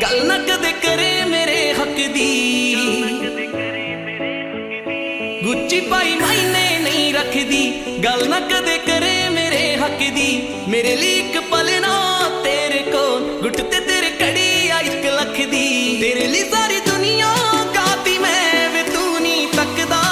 गल ना कदे करे मेरे हक दी। गुच्ची पाई मायने नहीं रखदी, गल ना कदे करे मेरे हक दी। मेरे लिए एक पल ना तेरे को गुट ते तेरे कड़ी आ 1 लख दी। तेरे लिए सारी दुनिया गाती मैं वे तू नहीं तकदा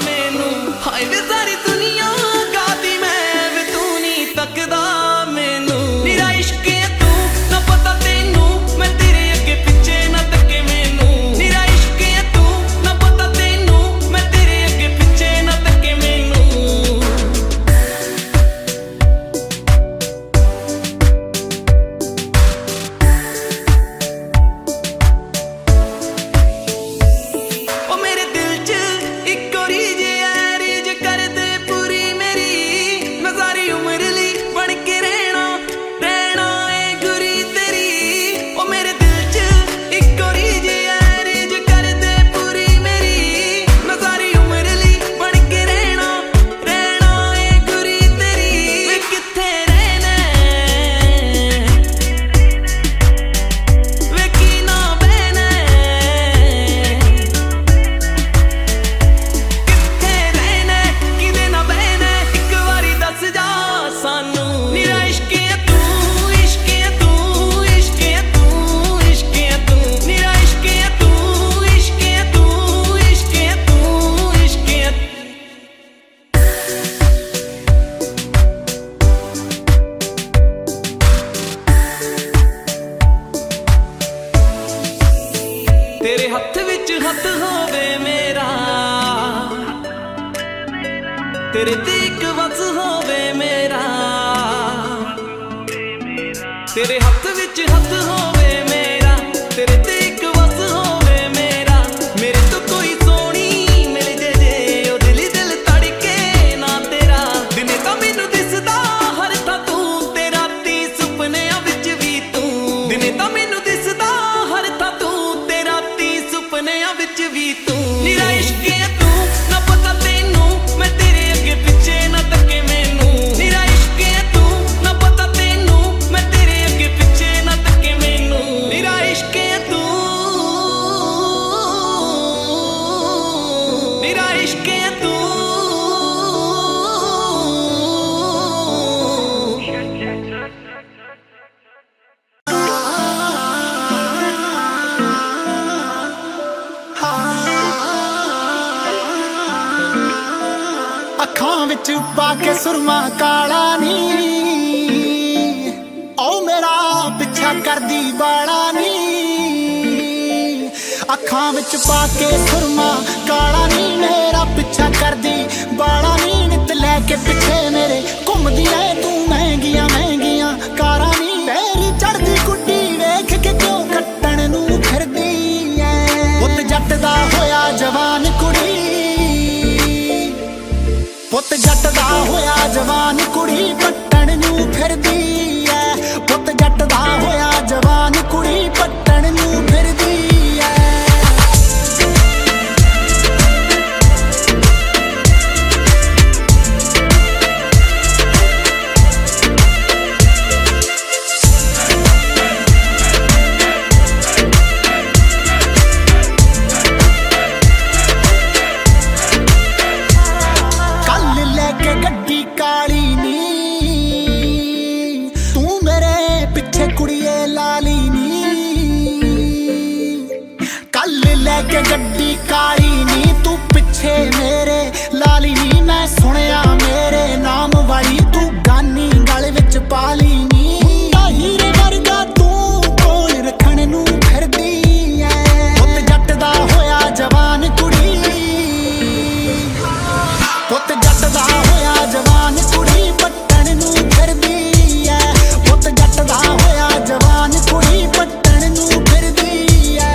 मैनू। हाय वे सारी दुनिया गाती मैं वे तू नहीं तकदा मैनू। मेरा इश्क है तू ना पता तेनू, मैं तेरे अगे पिछे ना तके मैनू। मेरा इश्क है तू ना पता तेनू, मैं तेरे अगे पिछे ना तके मैनू। ओ मेरे दिल च इको रीज है, रीज कर दे पूरी मेरी। मैं सारी उम्र ली बन के रहना ए गुरी तेरी। ओ मेरे दिल च इको रीज है, रीज कर दे पूरी मेरी। मैं सारी उम्र ली बन के रहना ए गुरी तेरी। वे किथे रहना वे की ना बहना, किथे रहना किदे ना बहना, एक वारी दस जा सानू। मेरा इश्क है तू, इश्क है तू, इश्क है तू, इश्क है तू। मेरा इश्क है तू, इश्क है तू, इश्क है तू, इश्क है तेरे हत्थ विच हत्थ होवे मेरा, तेरे ते इक वस होवे मेरा। तेरे हत्थ विच हत्थ होवे मेरा, तेरे ते इक वस होवे मेरा। मेरे तो कोई सोनी मिल जे ओ दिल ही दिल तड़के ना तेरा। दिने तां मैनू दिसदा हर थां तू, ते राती सुपनियां विच भी तू। दिने तां मैनू दिसदा हर थां तू, ते राती सुपनियां विच भी तू। मेरा इश्क है तू ना पता तेनू, मैं तेरे अगे पिछे ना तके मैनू। मेरा इश्क है तू ना पता तेनू, मैं तेरे अगे पिछे ना तके मैनू। मेरा इश्क है तू, मेरा इश्क है तू। ਅੱਖਾਂ ਵਿੱਚ ਪਾ ਕੇ ਸੁਰਮਾ ਕਾਲਾ ਨੀ, ਓ ਮੇਰਾ ਪਿੱਛਾ ਕਰਦੀ ਬਾਲਾ ਨੀ। ਅੱਖਾਂ ਵਿੱਚ ਪਾ ਕੇ ਸੁਰਮਾ ਕਾਲਾ ਨੀ, ਮੇਰਾ ਪਿੱਛਾ ਕਰਦੀ ਬਾਲਾ ਨੀ। ਨਿੱਤ ਲੈ ਕੇ ਪਿੱਛੇ ਮੇਰੇ ਘੁੰਮਦੀ ਐ ਤੂੰ ਮਹਿੰਗੀਆਂ ਮਹਿੰਗੀਆਂ ਕਾਰਾਂ ਨੀ। ਤੇਰੀ ਚੜਦੀ ਗੁੱਡੀ ਵੇਖ ਕੇ ਕਿਉਂ ਕੱਟਣ ਨੂੰ ਫਿਰਦੀ ਐ। ਪੁੱਤ ਜੱਟ ਦਾ ਹੋਇਆ ਜਵਾਨ ਕੁੜੀ, ਪੁੱਤ ਜੱਟ ਦਾ ਹੋਇਆ ਜਵਾਨ ਕੁੜੀ ਪੱਟਣ ਨੂੰ ਫਿਰਦੀ ਐ। ਪੁੱਤ ਜੱਟ ਦਾ ਹੋਇਆ ਜਵਾਨ ਕੁੜੀ ਪੱਟਣ ਨੂੰ ਫਿਰਦੀ ਐ। ਕੱਲ ਲੈ ਕੇ ਗੱਡੀ ਕਾਲੀ ਨੀ, ਤੂੰ ਮੇਰੇ ਪਿੱਛੇ ਕੁੜੀਏ ਲਾਲੀ ਨੀ। ਕੱਲ ਲੈ ਕੇ ਗੱਡੀ ਕਾਲੀ ਨੀ, ਤੂੰ ਪਿੱਛੇ ਮੇਰੇ ਲਾਲੀ ਨੀ। ਮੈਂ ਸੁਣਿਆ ਮੇਰੇ ਨਾਮ ਵਾਲੀ ਤੂੰ ਗਾਨੀ ਗਲ ਵਿੱਚ ਪਾਲੀ ਨੀ। ਮੁੰਡਾ ਹੀਰੇ ਵਰਗਾ ਤੂੰ ਕੋਲ ਰੱਖਣ ਨੂੰ ਫਿਰਦੀ ਐ। ਪੁੱਤ ਜੱਟ ਦਾ ਹੋਇਆ ਜਵਾਨ ਕੁੜੀ, ਪੁੱਤ ਜੱਟ ਦਾ ਹੋਇਆ ਜਵਾਨ ਕੁੜੀ ਪੱਟਣ ਨੂੰ ਫਿਰਦੀ ਐ। ਪੁੱਤ ਜੱਟ ਦਾ ਹੋਇਆ ਜਵਾਨ ਕੁੜੀ ਪੱਟਣ ਨੂੰ ਫਿਰਦੀ ਐ।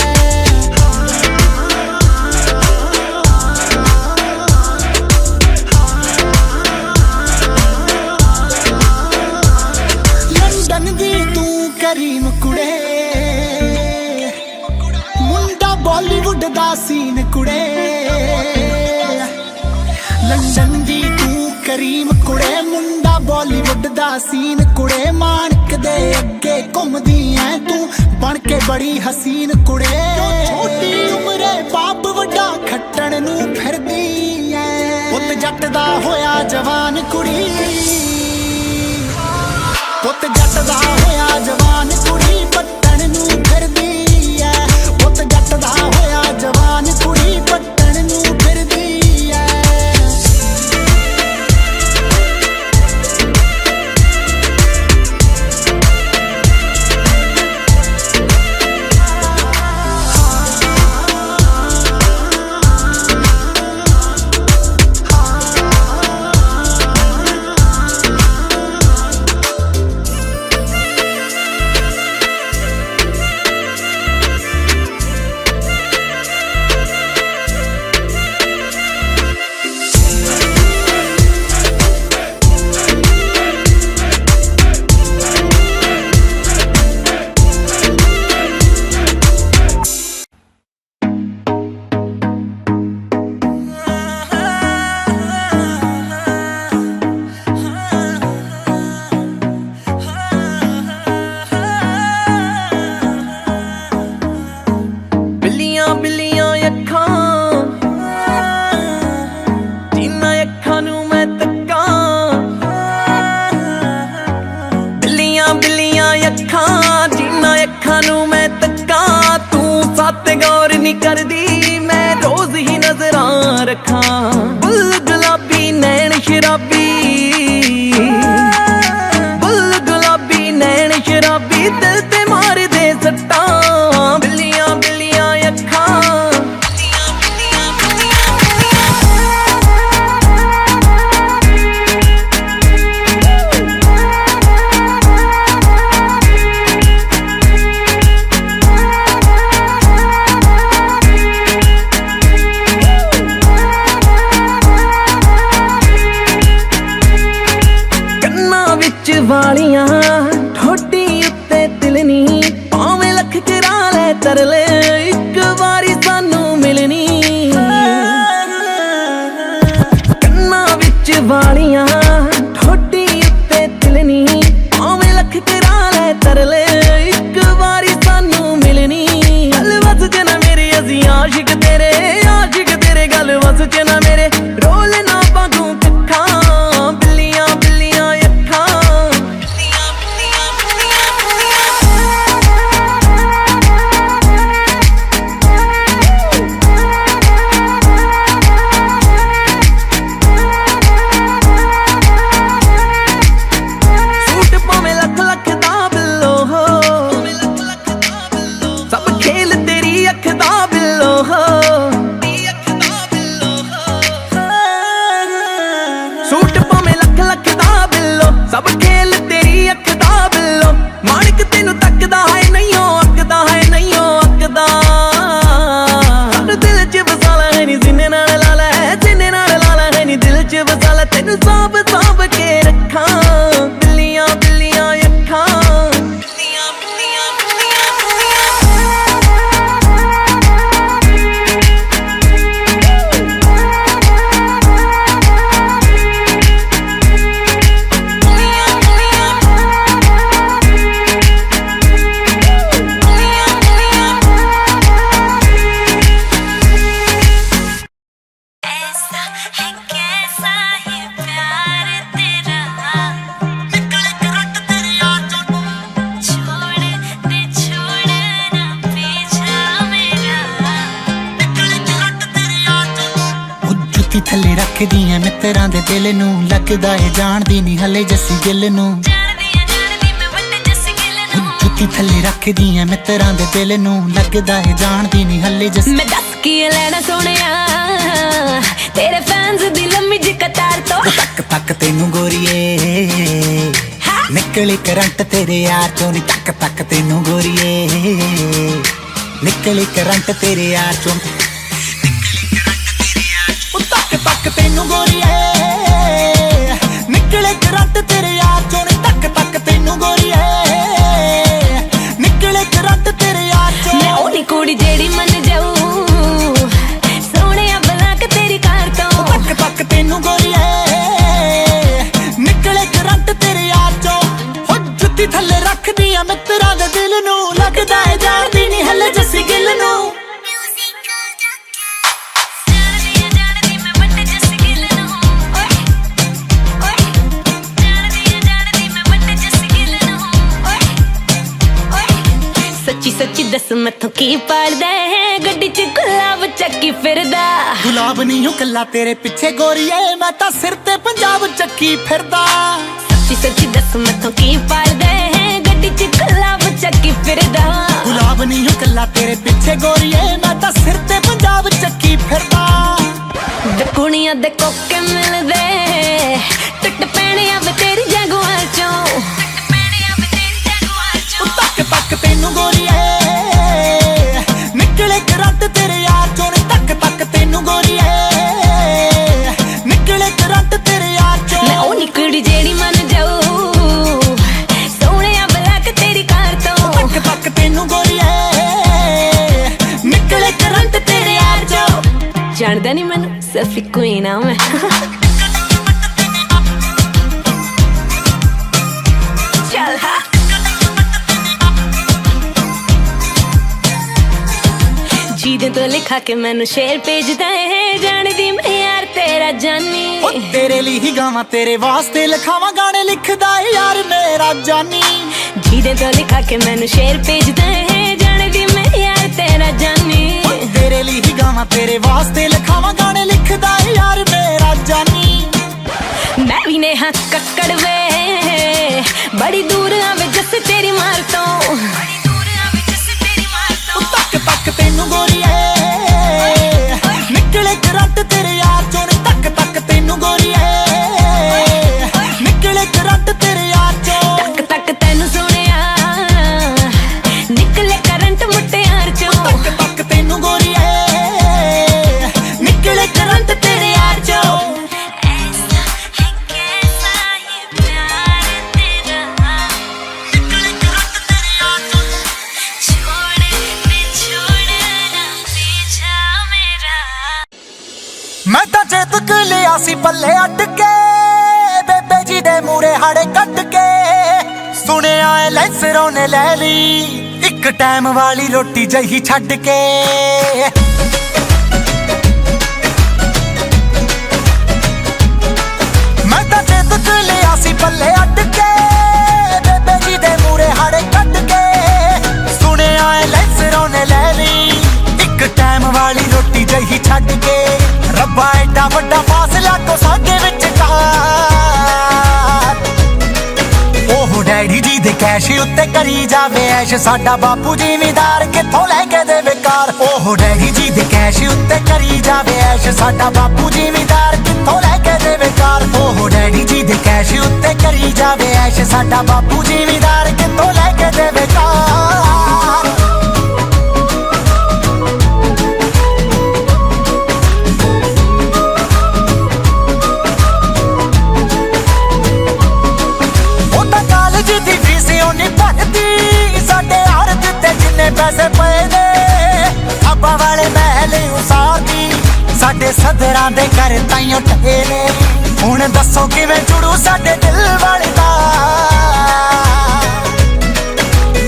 ਲੰਡਨ ਦੀ ਤੂੰ ਕਰੀਮ ਕੁੜੇ, ਮੁੰਡਾ ਬਾਲੀਵੁੱਡ ਦਾ ਸੀਨ ਕੁੜੇ। ਲੰਡਨ ਦੀ ਤੂੰ ਕਰੀਮ ਕੁੜੇ, ਮੁੰਡਾ ਬਾਲੀਵੁੱਡ ਦਾ ਸੀਨ ਕੁੜੇ। ਮਾਣਕ ਦੇ ਅੱਗੇ ਘੁੰਮਦੀ ਐ ਤੂੰ ਬਣ ਕੇ ਬੜੀ ਹਸੀਨ ਕੁੜੇ ਛੋਟੀ ਉਮਰੇ ਬਾਪ ਵੱਡਾ ਖੱਟਣ ਨੂੰ ਫਿਰਦੀ ਐ ਪੁੱਤ ਜੱਟ ਦਾ ਹੋਇਆ ਜਵਾਨ ਕੁੜੀ ਪੁੱਤ ਜੱਟ ਦਾ ਹੋਇਆ ਜਵਾਨ ਕੁੜੀ ਪੱਟਣ ਨੂੰ ਫਿਰਦੀ ਐ ਪੁੱਤ ਜੱਟ ਦਾ ਹੋਇਆ ਜਵਾਨ ਕੁੜੀ ਪੱਟਣ ਨੂੰ ਫਿਰਦੀ ਐ करदी मैं रोज ही नजरां रखा बुल गुलाबी नैन शराबी बुल गुलाबी नैन शराबी दिल ते मार दे सट्टा बिल्लियां बिल्लियां अखां वालियां ठोडी उत्ते तिलनी भावें लख करा ले तरले एक वारी सानू मिलनी कन्ना विच वालियां ठोडी उत्ते तिलनी भावें लख करा ले तरले एक वारी सानू मिलनी गल वस च ना मेरे असी आशिक तेरे गल वस च ना मेरे रोल ना पागू कखा बिल्लियां बिल्लियां सब खेल तेरी अख दा बिल्लो माणिक तेनू तकदा है नहीं अकदा अकदा दिल च बसाला है नी सीने नाल लाला है नी दिल च बसाला तेनू सांभ सांभ के रखा बिल्लियां बिल्लियां अखां थले रखदी है मित्रां दे दिल नू लगदा है जानदी नहीं हले जस्सी गिल नू जुत्ती थले रखदी है मित्रां दे दिल नू लगदा है जानदी नहीं हले जस्सी मैं दस की लेना सोनिया तेरे फैंस दी लम्मी जी कतार तो तक तक तेनू गोरीए निकली करंट तेरे यार चों नी तक तक तेनू गोरीए निकली करंट तेरे यार चों तक तेनू गोरीए निकले करंट तेरे यार चों तक तक तेनू गोरीए निकले करंट तेरे यार चों मैं ओनी कुड़ी जेड़ी मन जाऊं सोने बला के तेरी कार तो तक तक तेनू गोरीए निकले करंट तेरे यार चों हो जुत्ती थले रख दिया मित्रां दे दिल ਨੂੰ ਲੱਗਦਾ ਏ ਜਾਣਦੀ ਨਹੀਂ ਹਲੇ ਜੱਸੀ ਗਿੱਲ ਨੂੰ ਸੱਚੀ ਸੱਚੀ ਦੱਸ ਮੈਥੋਂ ਕੀ ਪਾੜਦਾ ਹੈ ਗੱਡੀ 'ਚ ਗੁਲਾਬ ਚੱਕੀ ਫਿਰਦਾ ਗੁਲਾਬ ਨਹੀਂ ਹੂੰ ਕੱਲਾ ਤੇਰੇ ਪਿੱਛੇ ਗੋਰੀਏ ਮੈਂ ਤਾਂ ਸਿਰ ਤੇ ਪੰਜਾਬ ਚੱਕੀ ਫਿਰਦਾ ਸੱਚੀ ਸੱਚੀ ਦੱਸ ਮੈਥੋਂ ਕੀ ਪਾੜਦਾ ਹੈ ਗੱਡੀ 'ਚ ਗੁਲਾਬ ਚੱਕੀ ਫਿਰਦਾ ਗੁਲਾਬ ਨਹੀਂ ਹੂੰ ਕੱਲਾ ਤੇਰੇ ਪਿੱਛੇ ਗੋਰੀਏ ਮੈਂ ਤਾਂ ਸਿਰ ਤੇ ਪੰਜਾਬ ਚੱਕੀ ਫਿਰਦਾ ਦੇ ਕੁੜੀਆਂ ਦੇ ਕੋਕੇ ਮਿਲਦੇ ਟੁੱਟ ਪੈਣੇ ਆ ਵੇ ਤੇਰੀ ਜਗਵਾਰ ਚੋਂ ਤੱਕ ਤੱਕ ਤੈਨੂੰ ਗੋਰੀਏ ਨਿਕਲੇ ਕਰੰਟ ਤੇਰੇ ਯਾਰ ਚੋਂ ਤੱਕ ਤੱਕ ਤੈਨੂੰ ਗੋਰੀਏ ਨਿਕਲੇ ਕਰੰਟ ਤੇਰੇ ਯਾਰ ਚੋਂ ਮੈਂ ਉਹ ਨਿਕੜੀ ਜਿਹੜੀ ਮੰਨ ਜਾਊ ਸੋਹਣਿਆ ਬਲੈਕ ਤੇਰੀ ਕਾਰ ਤੋਂ ਤੱਕ ਤੱਕ ਤੈਨੂੰ ਗੋਰੀਏ ਨਿਕਲੇ ਕਰੰਟ ਤੇਰੇ ਯਾਰ ਚੋਂ ਜਾਣਦਾ ਨਹੀਂ ਮੈਨੂੰ ਸਫੀ ਕੁਈਨ ਆ ਮੈਂ ਚੱਲ ਹਾਂ ਜਿਹਦੇ ਤੋਂ ਲਿਖਾ ਕੇ ਮੈਨੂੰ ਸ਼ੇਰ ਭੇਜਦਾ ਹੈ ਜਾਣਦੀ ਮੈਂ ਯਾਰ ਤੇਰਾ ਜਾਨੀ ਉਹ ਤੇਰੇ ਲਈ ਹੀ ਗਾਵਾਂ ਤੇਰੇ ਵਾਸਤੇ ਲਿਖਾਵਾਂ ਗਾਣੇ ਲਿਖਦਾ ਏ ਯਾਰ ਮੇਰਾ ਜਾਨੀ ਜਿਹਦੇ ਤੋਂ ਲਿਖਾ ਕੇ ਮੈਨੂੰ ਸ਼ੇਰ ਭੇਜਦਾ ਹੈ ਜਾਣਦੀ ਮੈਂ ਯਾਰ ਤੇਰਾ ਜਾਨੀ ਤੇਰੇ ਲਈ ਹੀ ਗਾਵਾਂ ਤੇਰੇ ਵਾਸਤੇ ਲਿਖਾਵਾਂ ਗਾਣੇ ਲਿਖਦਾ ਏ ਯਾਰ ਮੇਰਾ ਜਾਨੀ ਮੈਂ ਵੀ ਨੇ ਹੱਥ ਕੱਕੜ ਵੇ ਬੜੀ ਦੂਰ ਆਵੇ ਜੱਸ ਤੇਰੀ ਮਾਰ ਤੋਂ ਤੱਕ ਤੱਕ ਤੈਨੂੰ ਗੋਰੀਏ ਨਿਕਲੇ ਕਰੰਟ ਤੇਰੇ ਯਾਰ ਚੋਂ ਤੱਕ ਤੱਕ ਤੈਨੂੰ ਗੋਰੀਏ ਨਿਕਲੇ ਕਰੰਟ ਤੇਰੇ ਯਾਰ ਚੋਂ ਤੱਕ ਤੱਕ ਤੈਨੂੰ ਸੁਣਿਆ ਨਿਕਲੇ ਕਰੰਟ ਮੁੱਟਿਆਰ ਚੋਂ ਤੱਕ ਤੱਕ ਤੈਨੂੰ ਗੋਰੀਏ ਨਿਕਲੇ ਕਰੰਟ ਤੇਰੇ ਯਾਰ ਚੋਂ ਐਸਾ ਹੈ ਕੈਸਾ ਇਹ ਪਿਆਰ ਤੇਰਾ ਨਿਕਲੇ ਕਰੰਟ ਤੇਰੇ ਯਾਰ ਚੋਂ ਮੈਂ ਤਾਂ ਚੇਤਕ ਲਿਆ ਸੀ ਪੱਲੇ ਅੱਡ ਕੇ ਬੇਬੇ ਜੀ ਦੇ ਮੂਰੇ ਹਾੜੇ ਕੱਢ ਕੇ ਸੁਣਿਆ ਏ ਲੈਂਸਰੋਂ ਨੇ ਲੈ ਲਈ ਇੱਕ ਟਾਈਮ ਵਾਲੀ ਰੋਟੀ ਜਹੀ ਛੱਡ ਕੇ ਮੈਂ ਤਾਂ ਚੇਤਕ ਲਿਆ ਸੀ ਪੱਲੇ ਅੱਡ ਕੇ ਬੇਬੇ ਜੀ ਦੇ ਮੂਰੇ ਹਾੜੇ ਕੱਢ ਕੇ ਸੁਣਿਆ ਏ ਲੈਂਸਰੋਂ ਨੇ ਲੈ ਲਈ ਇੱਕ ਟਾਈਮ ਵਾਲੀ ਰੋਟੀ ਜਹੀ ਛੱਡ ਕੇ ਰੱਬਾ ਐਡਾ ਵੱਡਾ ਫਾਸਲਾ ਕੋ ਸਾਡੇ ਵਿਚਕਾਰ ਉਹ ਡੈਡੀ ਜੀ ਦੇ ਕੈਸ਼ ਉੱਤੇ ਕਰੀ ਜਾਵੇ ਐਸ਼ ਸਾਡਾ ਬਾਪੂ ਜ਼ਿਮੀਦਾਰ ਕਿੱਥੋਂ ਲੈ ਕੇ ਦੇਵੇ ਕਾਰ ਉਹ ਡੈਡੀ ਜੀ ਦੇ ਕੈਸ਼ ਉੱਤੇ ਕਰੀ ਜਾਵੇ ਐਸ਼ ਸਾਡਾ ਬਾਪੂ ਜ਼ਿਮੀਦਾਰ ਕਿੱਥੋਂ ਲੈ ਕੇ ਦੇਵੇ ਕਾਰ ਉਹ ਡੈਡੀ ਜੀ ਦੇ ਕੈਸ਼ ਉੱਤੇ ਕਰੀ ਜਾਵੇ ਐਸ਼ ਸਾਡਾ ਬਾਪੂ ਜ਼ਿਮੀਦਾਰ ਕਿੱਥੋਂ ਲੈ ਕੇ ਦੇਵੇ ਕਾਰ ਦੀ ਫੀਸ ਉਹਨੀ ਭਰਦੀ ਸਾਡੇ ਹਰਦ ਤੇ ਜਿੰਨੇ ਪੈਸੇ ਪਏ ਨੇ ਅੱਬਾ ਵਾਲੇ ਮਹਿਲ ਉਸਾਰਦੀ ਸਾਡੇ ਸਦਰਾਂ ਦੇ ਘਰ ਤਾਈਓ ਟਕੇ ਨੇ ਹੁਣ ਦੱਸੋ ਕਿਵੇਂ ਜੁੜੂ ਸਾਡੇ ਦਿਲ ਵਾਲੇ ਦਾ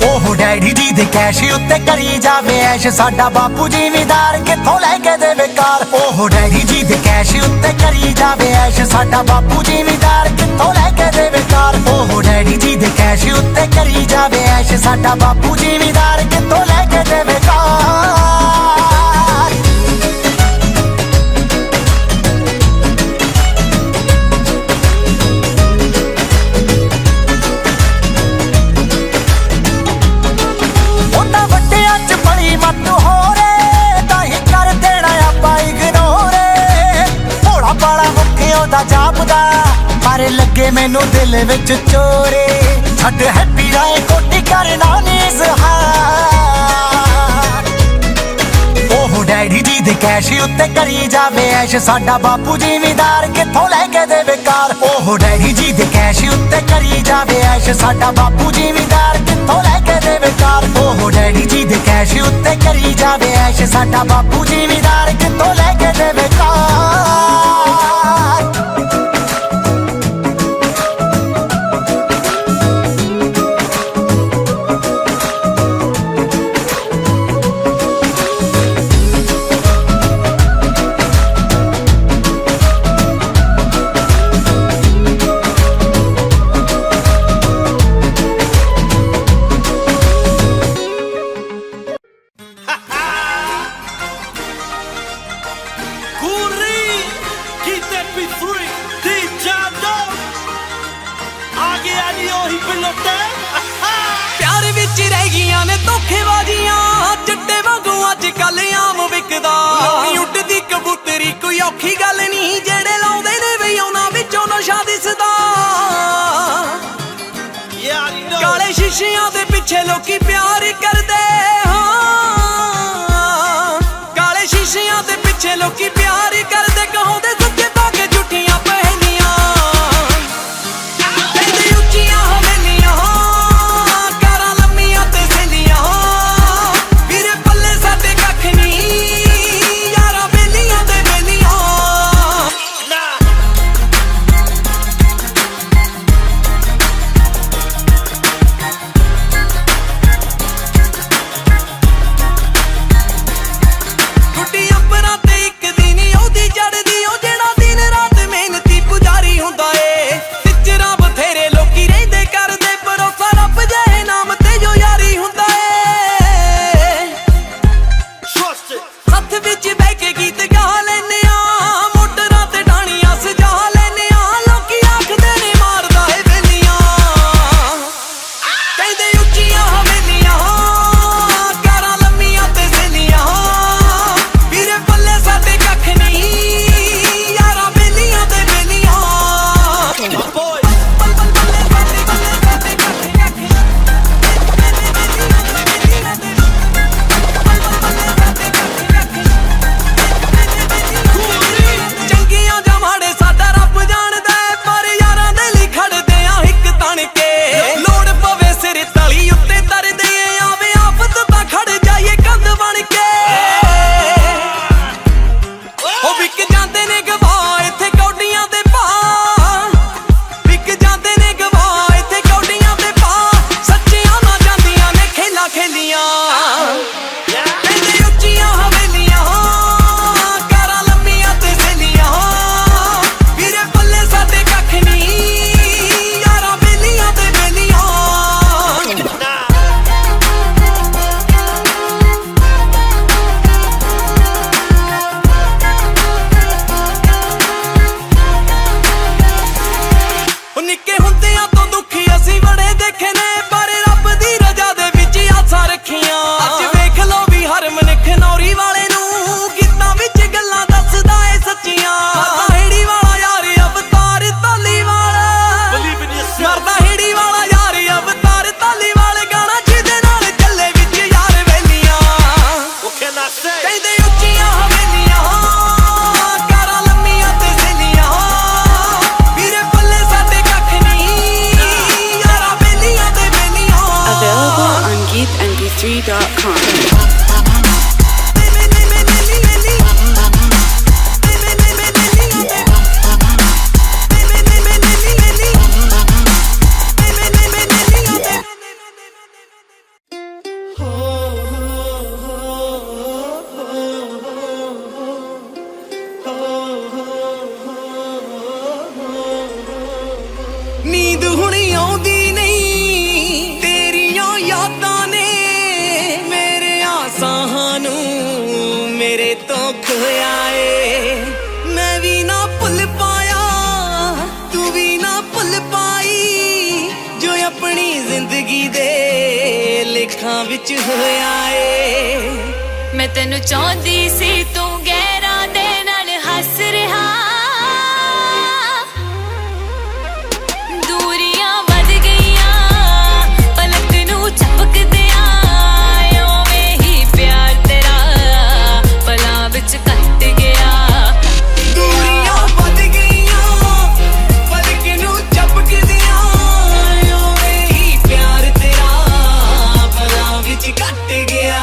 ਉਹ ਡੈਡੀ ਜੀ ਦੇ ਕੈਸ਼ ਉੱਤੇ ਕਰੀ ਜਾਵੇ ਐਸ਼ ਸਾਡਾ ਬਾਪੂ ਜ਼ਿਮੀਦਾਰ ਕਿੱਥੋਂ ਲੈ ਕੇ ਦੇਵੇ ਕਾਰ ਉਹ ਡੈਡੀ ਜੀ ਦੇ ਕੈਸ਼ ਉੱਤੇ ਕਰੀ ਜਾਵੇ ਐਸ਼ ਸਾਡਾ ਬਾਪੂ ਜ਼ਿਮੀਦਾਰ ਕਿੱਥੋਂ ਲੈ ਕੇ ਦੇਵੇ ਕਾਰ ਉਹ ਡੈਡੀ ਜੀ ਦੇ ਕੈਸ਼ ਉੱਤੇ ਕਰੀ ਜਾਵੇ ਐਸ਼ ਸਾਡਾ ਬਾਪੂ ਜ਼ਿਮੀਦਾਰ ਕਿੱਥੋਂ ਲੈ ਕੇ ਦੇਵੇ ਕਾਰ ਜਾਪਦਾ ਪਰ ਲੱਗੇ ਮੈਨੂੰ ਦਿਲ ਵਿੱਚ ਚੋਰੇ ਛੱਡ ਹੈਪੀ ਰਾਏ ਕੋਟੀ ਕਰਨਾ ਨੀ ਜ਼ਹਾਰ ਉਹ ਡੈਡੀ ਜੀ ਦੇ ਕੈਸ਼ ਉੱਤੇ ਕਰੀ ਜਾਵੇ ਐਸ਼ ਸਾਡਾ ਬਾਪੂ ਜ਼ਿਮੀਦਾਰ ਕਿੱਥੋਂ ਲੈ ਕੇ ਦੇਵੇ ਕਾਰ ਉਹ ਡੈਡੀ ਜੀ ਦੇ ਕੈਸ਼ ਉੱਤੇ ਕਰੀ ਜਾਵੇ ਐਸ਼ ਸਾਡਾ ਬਾਪੂ ਜ਼ਿਮੀਦਾਰ ਕਿੱਥੋਂ ਲੈ ਕੇ ਦੇਵੇ ਕਾਰ ਉਹ ਡੈਡੀ ਜੀ ਦੇ ਕੈਸ਼ ਉੱਤੇ ਕਰੀ ਜਾਵੇ ਐਸ਼ ਸਾਡਾ ਬਾਪੂ ਜ਼ਿਮੀਦਾਰ ਕਿੱਥੋਂ ਲੈ ਕੇ ਦੇਵੇ ਕਾਰ ਔਖੀ ਗੱਲ ਨਹੀਂ ਜਿਹੜੇ ਲਾਉਂਦੇ ਨੇ ਵੀ ਉਹਨਾਂ ਵਿੱਚੋਂ ਨਸ਼ਾ ਦਿਸਦਾ ਕਾਲੇ ਸ਼ੀਸ਼ਿਆਂ ਦੇ ਪਿੱਛੇ ਲੋਕੀ ਪਿਆਰ ਕਰਦੇ ਹਾਂ ਕਾਲੇ ਸ਼ੀਸ਼ਿਆਂ ਦੇ ਪਿੱਛੇ ਲੋਕੀ ਪਿਆਰ ਕਰਦੇ ਕਹਾਉਂਦੇ ਸੱਚੇ ਪਾ ਕੇ ਝੂਠੀਆਂ ਪਹਿਲੀਆਂ ਕਹਿੰਦੇ ਉੱਚੀਆਂ ਹਵੇਲੀਆਂ ਕਾਰਾਂ ਲੰਮੀਆਂ ਤੇ ਸੇਲੀਆਂ ਵੀਰੇ ਪੱਲੇ ਸਾਡੇ ਕੱਖ ਨਹੀਂ ਯਾਰਾਂ ਬੇਲੀਆਂ ਦੇ ਬੇਲੀਆਂ ਗੁੱਡੀ ਅੰਬਰਾਂ ਤੇ ਇੱਕ ਦਿਨ ਉਹਦੀ ਜੜਦੀ ਉਹ ਜਿਹੜਾ ਦਿਨ ਰਾਤ ਮਿਹਨਤੀ ਪੁਜਾਰੀ ਹੁੰਦਾ ਏ ਟਿਚਰਾਂ ਬਥੇਰੇ ਲੋਕੀ ਰਹਿੰਦੇ ਕਰਦੇ ਭਰੋਸਾ ਰੱਬ ਜਿਹੇ ਨਾਮ ਤੇ ਜੋ ਯਾਰੀ ਹੁੰਦਾ ਏ ਹੱਥ ਵਿੱਚ ਬਹਿ ਕੇ ਗੀਤ ਗਾ ਲੈਨੇ ਆ ਮੋਟਰਾਂ ਤੇ ਢਾਣੀਆਂ ਸਜਾ ਲੈਨੇ ਆ ਲੋਕੀ ਆਖਦੇ ਨੇ ਮਾਰਦਾ ਏ ਵੇਲੀਆਂ ਕਹਿੰਦੇ ਉੱਚੀਆਂ ਹਵੇਲੀਆਂ ਕਾਰਾਂ ਲੰਮੀਆਂ ਤੇ ਸੇਲੀਆਂ ਵੀਰੇ ਪੱਲੇ ਸਾਡੇ ਕੱਖ ਨਹੀਂ ਯਾਰਾਂ ਬੇਲੀਆਂ ਤੇ ਬੇਲੀਆਂ ਚੰਗੀਆਂ ਜਾਂ ਮਾੜੇ ਸਾਡਾ ਰੱਬ ਜਾਣਦਾ ਏ ਪਰ ਯਾਰਾਂ ਦੇ ਲਈ ਖੜਦੇ ਆ ਇੱਕ ਤਣ ਕੇ ਲੋੜ ਪਵੇ ਸਿਰ ਤਲੀ ਉੱਤੇ ਤਰਦੇ ਆਵੇ ਆਫਤ ਤਾਂ ਖੜ ਜਾਈਏ ਕੰਧ ਬਣ ਕੇ ਉਹ ਵਿਕ ਜਾਂਦੇ ਨੇ ਗਵਾਹ ਇੱਥੇ ਕੌਡੀਆਂ ਦੇ ਭਾਅ ਵਿਕ ਜਾਂਦੇ ਨੇ ਗਵਾਹ ਇੱਥੇ ਕੌਡੀਆਂ ਦੇ ਭਾਅ ਸੱਚੀਆਂ ਨਾ ਜਾਂਦੀਆਂ ਨੇ ਖੇਲਾਂ ਖੇਲੀਆਂ ਕਹਿੰਦੇ ਉੱਚੀਆਂ ਹਵੇਲੀਆਂ ਕਾਰਾਂ ਲੰਮੀਆਂ ਤੇ ਸੇਲੀਆਂ ਵੀਰੇ ਪੱਲੇ ਸਾਡੇ ਕੱਖ ਨਹੀਂ ਯਾਰਾਂ ਬੇਲੀਆਂ ਤੇ ਬੇਲੀਆਂ ਉਹ ਨਿੱਕੇ ਹੁੰਦਿਆਂ ਤੋਂ ਦੁਖੀ ਅਸੀਂ ਬੜੇ ਦੇਖੇ ਨੇ ਪਰ ਰੱਬ ਦੀ ਰਜ਼ਾ ਦੇ ਵਿੱਚ ਆਸਾਂ ਰੱਖੀਆਂ ਅੱਜ ਵੇਖ ਲੋ ਵੀ ਹਰ ਮਨੁੱਖ ਨੌਰੀ ਵਾਲੇ ਨੂੰ ਗੀਤਾਂ ਵਿੱਚ ਗੱਲਾਂ ਦੱਸਦਾ ਏ ਸੱਚੀਆਂ ਮਰਦਾ ਹੇੜੀ ਵਾਲਾ ਯਾਰ ਅਵਤਾਰ ਧਾਲੀਵਾਲ ਮਰਦਾ ਹੇੜੀ ਵਾਲਾ ਯਾਰ ਅਵਤਾਰ ਧਾਲੀਵਾਲ ਗਾਣਾ ਜਿਹਦੇ ਨਾਲ ਚੱਲੇ ਵਿੱਚ ਯਾਰ ਵੇਲੀਆਂ ਕਹਿੰਦੇ ਉੱਚੀਆਂ ਹਵੇਲੀਆਂ ਕਾਰਾਂ ਲੰਮੀਆਂ ਤੇ ਸੇਲੀਆਂ ਵੀਰੇ ਪੱਲੇ ਸਾਡੇ ਕੱਖ ਨਹੀਂ ਯਾਰਾਂ ਬੇਲੀਆਂ ਤੇ ਬੇਲੀਆਂ Available on geekmp3.com. ਨੀਂਦ ਹੁਣ ਆਉਂਦੀ ਨਹੀਂ ਤੇਰੀਆਂ ਯਾਦਾਂ ਨੇ ਮੇਰੇ ਆਸਾਂ ਨੂੰ ਮੇਰੇ ਤੋਂ ਖੋਇਆ ਏ ਮੈਂ ਵੀ ਨਾ ਭੁੱਲ ਪਾਇਆ ਤੂੰ ਵੀ ਨਾ ਭੁੱਲ ਪਾਈ ਜੋ ਆਪਣੀ ਜ਼ਿੰਦਗੀ ਦੇ ਲੇਖਾਂ ਵਿੱਚ ਹੋਇਆ ਏ ਮੈਂ ਤੈਨੂੰ ਚਾਹੁੰਦੀ ਸੀ ਤੂੰ ਗਹਿਰਾਂ ਦੇ ਨਾਲ ਹੱਸ ਰਿਹਾ ਦੂਰੀਆਂ ਵੱਧ ਗਈਆਂ ਪਲਕ ਨੂੰ ਝਪਕਦਿਆਂ ਓਵੇਂ ਹੀ ਪਿਆਰ ਤੇਰਾ ਪਲਾਂ ਵਿੱਚ ਕੱਟ ਗਿਆ ਦੂਰੀਆਂ ਵੱਧ ਗਈਆਂ ਪਲਕ ਨੂੰ ਝਪਕਦੀਆਂ ਓਵੇਂ ਹੀ ਪਿਆਰ ਤੇਰਾ ਪਲਾਂ ਵਿੱਚ ਕੱਟ ਗਿਆ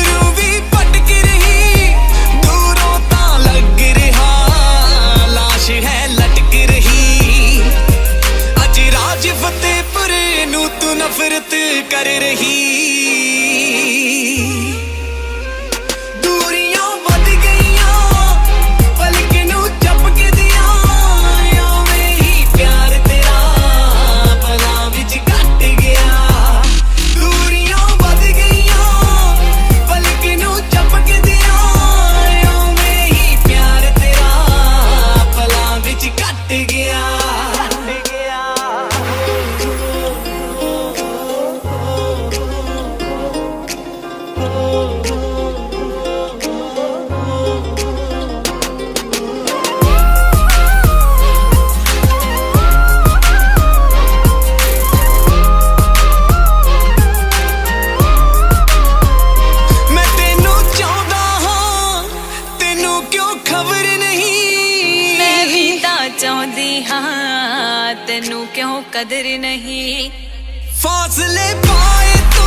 रूह भी भटक रही दूरों ता लग रहा खबर नहीं मैं भी ਤਾਂ ਚਾਹੁੰਦੀ ਹਾਂ ਤੈਨੂੰ ਕਿਉਂ ਕਦਰ ਨਹੀਂ फासले पाए तू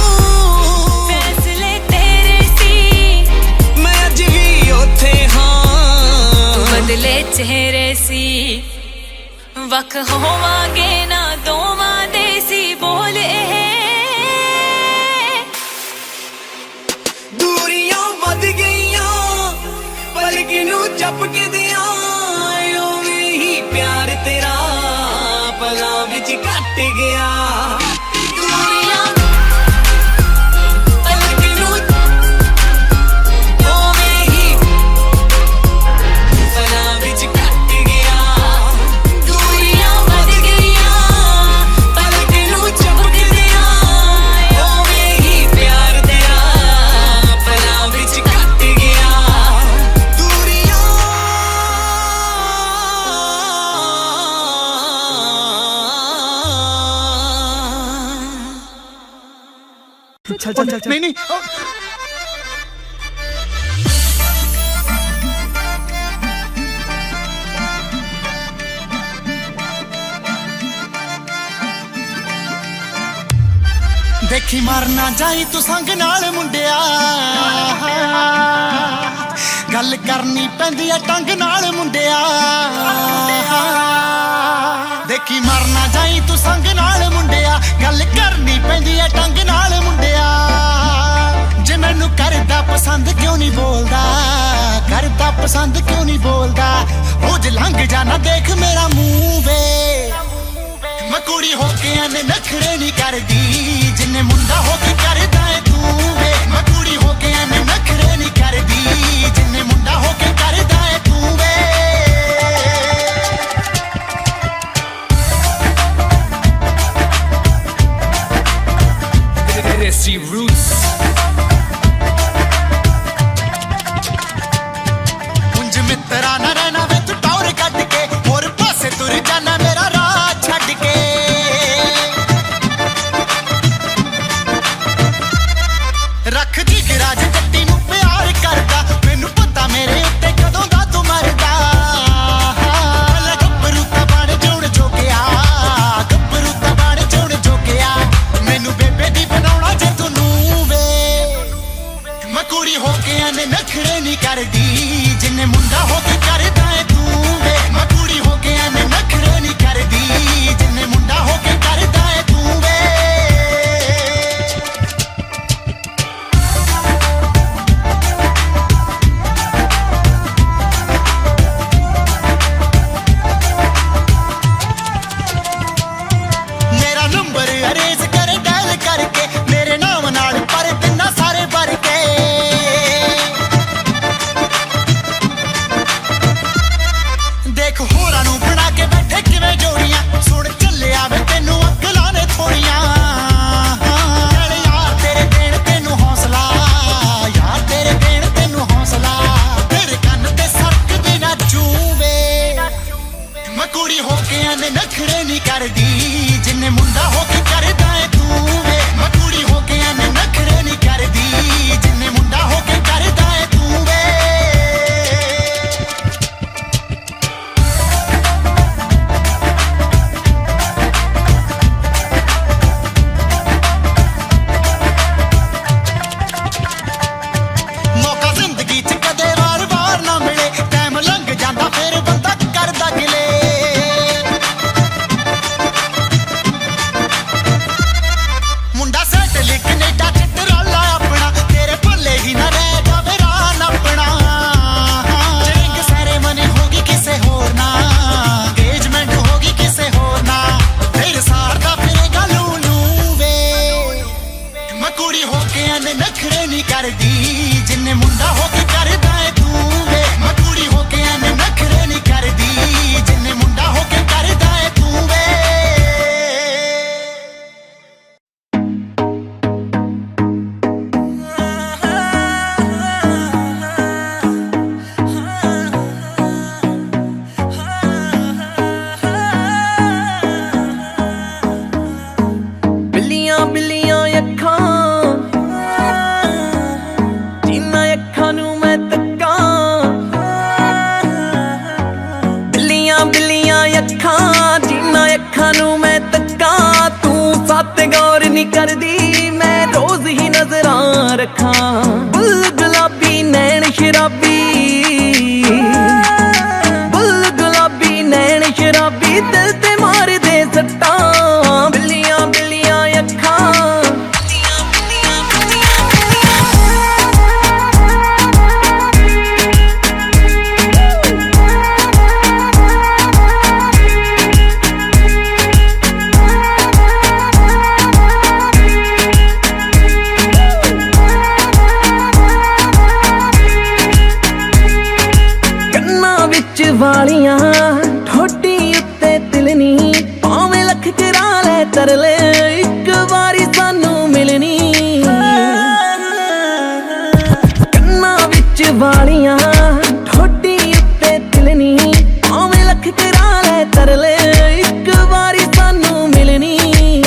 फैसले तेरे सी मैं अज भी उथे हाँ बदले चेहरे सी वख होवांगे ना दोवां दे सी बोल दूरियां वध गईयां पलक नू झपक दियां ओवें ही प्यार तेरा पलां विच घट गया दूरियां पलक नू ओवें ही पलां विच घट गया दूरियां वध गईयां पलक नू झपक दियां ओवें ही प्यार तेरा पलां विच घट गया चल चल चल नहीं नहीं देखी मारना जाई तू संग नाल मुंडिया गल करनी पैंदी आ टंग नाल मुंडिया देखी मारना जाई तू संग नाल मुंडिया गल करनी पैंदी आ टंग नाल मुंडिया जे मैनू करदा पसंद क्यों नहीं बोलदा करदा पसंद क्यों नहीं बोलदा रोज लंघ जाना देख मेरा मुंह वे मैं कुड़ी होके आने नखरे नहीं करदी जिन्ने मुंडा होके करदा है तू वे मैं कुड़ी होके आने नखरे नहीं करदी जिन्ने मुंडा होके करदा है तू वे Desi Roots कुंज मित्रा ना रहना वे तू टौर कट के और पासे तुर जाना मेरा राह छड़ के रख जी गिराज जट्टी नू प्यार करदा मैनू पता मेरे उत्ते कदों दा तू मरदा गब्बरू ता बण जोण जोगिया गब्बरू ता बण जोण जोगिया मैनू बेबे दी बनाउणा जे तू नू वे मैं कुड़ी होके आने नखरे नहीं करदी जिन्ने मुंडा होके करदा है तू वे मैं कुड़ी होके आने नखरे नहीं करदी जिन्ने मुंडा होके करदा है तू वे मेरा नंबर अरेज करे डायल करके मेरे नाम नाल पर दिना सारे भर के देख होरां नू बना के बैठे किवें जोड़ियां सुन चलिया वे तेनू अकलां ने थोड़ियां यार तेरे देण तेनू हौसला यार तेरे देण तेनू हौसला तेरे कन्न ते सरक दे ना चूवे मैं कुड़ी होके आने नखरे नहीं करदी जिन्ने मुंडा होके करदा है तू वे मैं कुड़ी होके आने नखरे नहीं करदी जिन्ने मुंडा होके करदा है तू वे मौका जिंदगी च कदे वार वार ना मिले टाइम लंघ जांदा फिर बंदा करदा गिले रखां बुल गुलाबी नैन शराबी बुल गुलाबी नैन शराबी दिल ते मार दे सट्टां बिल्लियां बिल्लियां अखां वालियां ठोडी उत्ते तिलनी भावें लख करा ले तरले एक वारी सानू मिलनी कन्ना विच वालियां ठोडी उत्ते तिलनी भावें लख करा ले तरले एक वारी सानू मिलनी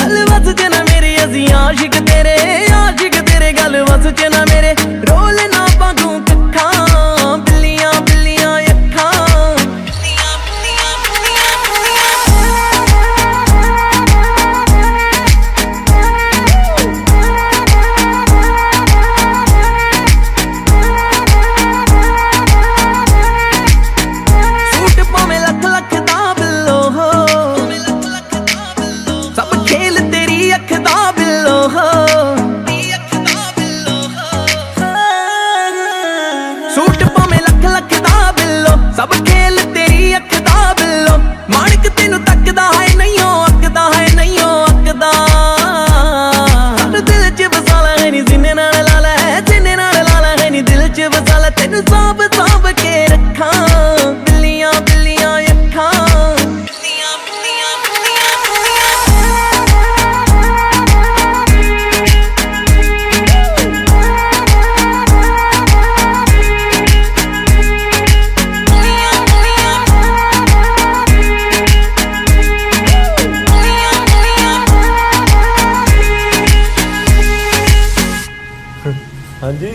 गल वस च ना मेरे असी आशिक तेरे गल वस च ना मेरे रोल ना पागू कखा बिल्लियां बिल्लियां अखां सब खेल तेरी अख दा बिल्लो माणक तेनू तकदा है नहीं अकदा अकदा दिल च बसाला है नी जिन्ने नाल लाला है नी दिल च बसाला तेनू सांभ सांभ के रखां बिल्लियां बिल्लियां अखां बिल्लियां बिल्लियां हाँ जी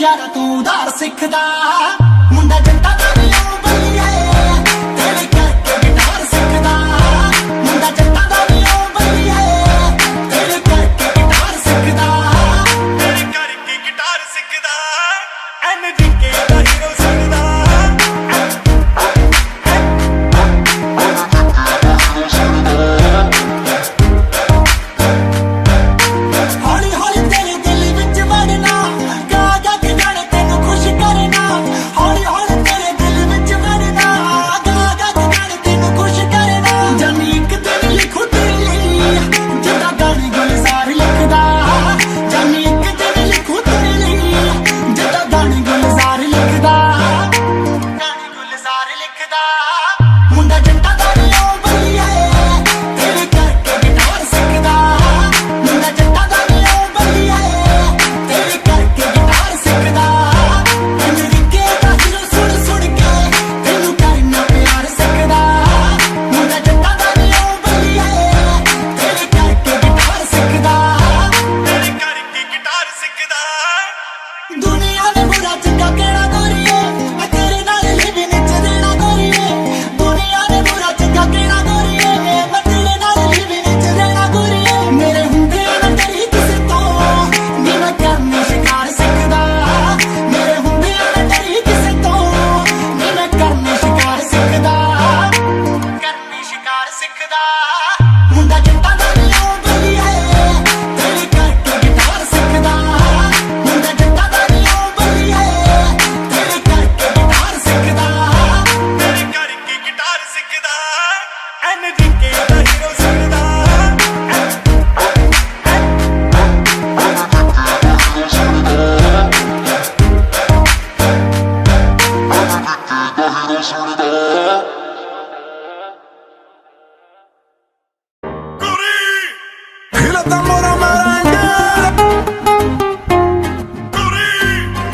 यार तू उधार सिखदा मुंडा जट्टा दा नी ओ बल्लिए तेरे करके गिटार सिखदा मुंडा जट्टा दा नी ओ बल्लिए तेरे करके गिटार सिखदा एनर्जी के दा हीरो सुनदा हौली हौली तेरे दिल विच वड़ना लिखदा जानी एक दिन लिखू तेरे लिए जिद्दां गाने गुलजार लिखदा estamos enamorados.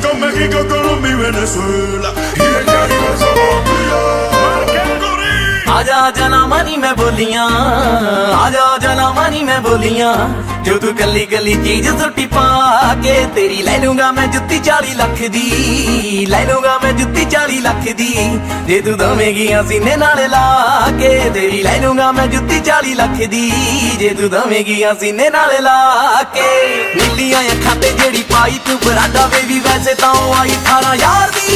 Con México, Colombia y Venezuela. Y el Caribe somos tú y yo. आजा आजा ना मानी मैं बोलियां, आजा आजा ना मानी मैं बोलियां, जो तू कली कली चीज सुट्टी पा के तेरी ले लूंगा मैं जुत्ती 40 लाख दी, ले लूंगा मैं जुत्ती 40 लाख दी, जे तू दवेगी सीने नाल ला के तेरी ले लूंगा मैं जुत्ती 40 लाख दी, जे तू दवेगी सीने नाल ला के। नीलियां अखां ते जेड़ी पाई तू बरांडा बेबी वैसे तां आई 18 यार दी,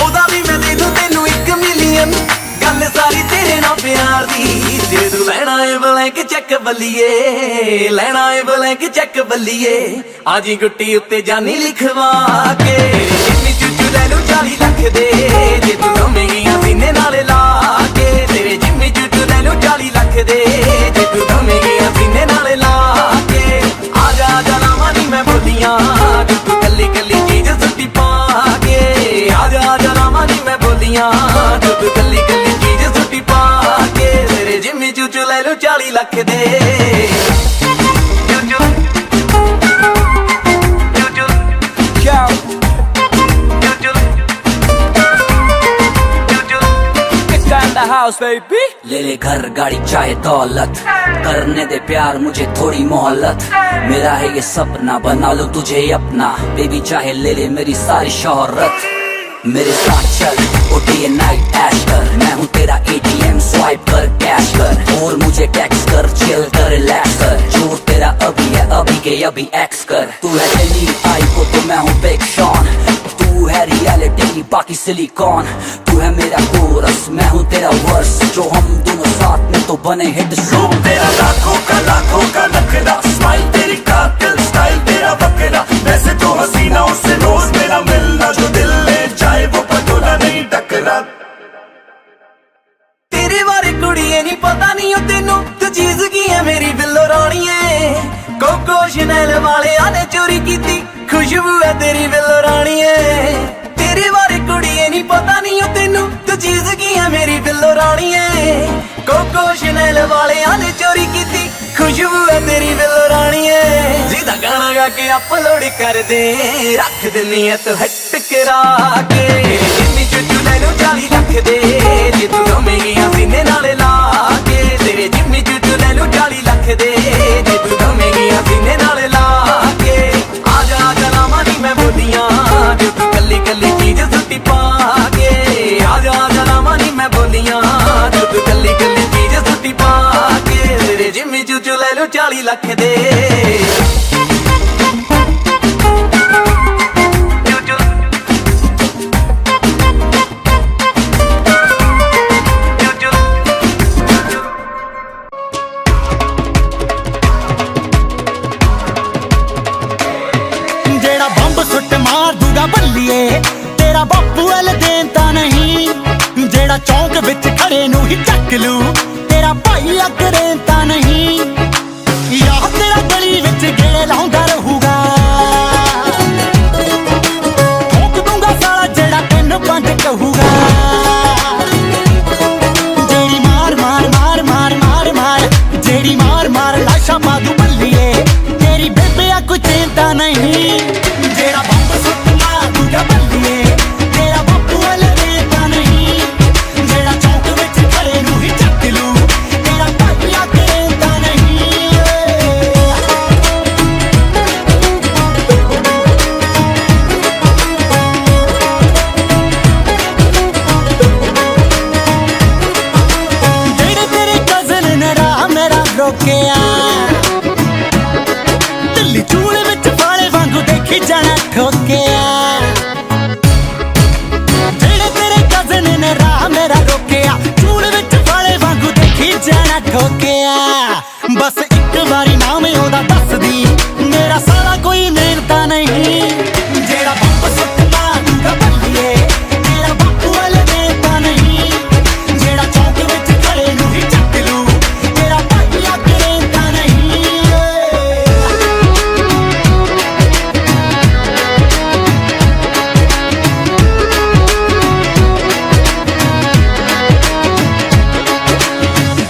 ओदा भी मैं दे दूं तेनू 1 मिलियन, गल सारी तेरे नाल प्यार दी, जे तू लेना है ब्लैंक चेक बल्लिए, लेना है ब्लैंक चेक बल्लिए, आजी गुट्टी उत्ते जानी लिखवा के, जिम्मी चूचू ले लू 40 लाख दे, जे तू दवेगी सीने नाल ला के, तेरे जिम्मी चूचू ले लू 40 लाख दे, जे तू दवेगी सीने नाल ला के। आजा आजा ना मानी मैं बोलियां, जो तू कली कली चीज सुट्टी पा के, आजा आजा ना मानी मैं बोलियां, जो तू कली कली चीज सुट्टी पा के, तेरे जिम्मी चूचू ले लू 40 लाख दे। चूचू चूचू ले ले घर गाड़ी चाहे दौलत, करने दे प्यार मुझे थोड़ी मोहलत, मेरा है ये सपना बना लो तुझे अपना, बेबी चाहे ले ले मेरी सारी शोहरत, मेरे साथ चल ओ डे नाइट ऐश कर, मैं हूँ तेरा ATM स्वाइप कर कैश कर, और मुझे टैक्स कर चिल कर रिलैक्स कर, जो तेरा अभी है अभी के अभी एक्स कर, तू है दिल्ली आई को तो मैं हूँ बिग शॉन, तू है रियलिटी बाकी सिलिकॉन, तू है मेरा कोरस मैं हूँ तेरा वर्स, जो हम दोनों साथ में तो बने हिट सॉन्ग। तेरा लाखों का नखरा, स्माइल तेरी कातिल स्टाइल तेरा बकरा, वैसे तो हसीना उससे रोज मेरा मिलना, जो दिल ले जाए वो पटोला नहीं टकरा। तेरे बारे कुड़िए नी पता नहीं तेनू, तू चीज की है मेरी बिल्लो राणीए, कोको शनैल वाले आने चोरी कीती, खुशबू है तेरी बिल्लो राणीए, तेरे बारे कुड़िए नी पता नहीं तेनू, तू चीज की है मेरी बिल्लो राणीए, कोको शनैल वाले आने चोरी कीती, खुशबू है तेरी बिल्लो राणीए, जिदा गाना गा के अपलोड कर दे, रख दिनी है तू हट करा के, जिम्मी चूचू ले लू 40 लाख दे, जे तू दवेगी सीने नाल ला के, तेरे जिम्मी चूचू ले लू 40 लाख दे, जे तू दवेगी सीने नाल ला के। आजा आजा ना मानी मैं बोलियां, जो तू कली कली चीज सुट्टी पा के, आजा आजा ना मानी मैं बोलियां, जो तू कली कली चीज सुट्टी पा के, तेरे जिम्मी चूचू ले लू 40 लाख दे। जेड़ा बंब सुट मार दूगा बल्लिए, तेरा बापू वाल देता नहीं, जेड़ा चौंक विच खड़े नू ही चक लू, तेरा भाई अग रेंता नहीं, या तेरा गली विच गेड़े लाउंदा रहूगा, ठोक दूंगा साला जेड़ा 3-5 कहूगा, जेड़ी मार मार मार मार मार मार, जेड़ी मार मार लाशा पा दूं बल्लिए, तेरी बेबे आ कोई चिंता नहीं, जेड़ा बंब सुट मार दूगा बल्लिए, तेरा बापू वाल देता नहीं, जेड़ा चौक विच खड़े नू ही चक लू, तेरा भाई अग रेंता नहीं। जेड़े तेरे कज़न ने राह मेरा रोकिया, दिल्ली चूड़े विच फाले वांगू देखी जाना ठोकिया, जेड़े तेरे कज़न ने राह मेरा रोकिया, चूड़े विच फाले वांगू देखी जाना ठोकिया, बस एक बारी नाम ओदा दस दी, मेरा साला कोई मेहनता नहीं, जेड़ा बंब सुट मार दूगा बल्लिए, तेरा बापू वाल देता नहीं, जेड़ा चौक विच खड़े नू ही चक लू, तेरा भाई अग रेंता नहीं।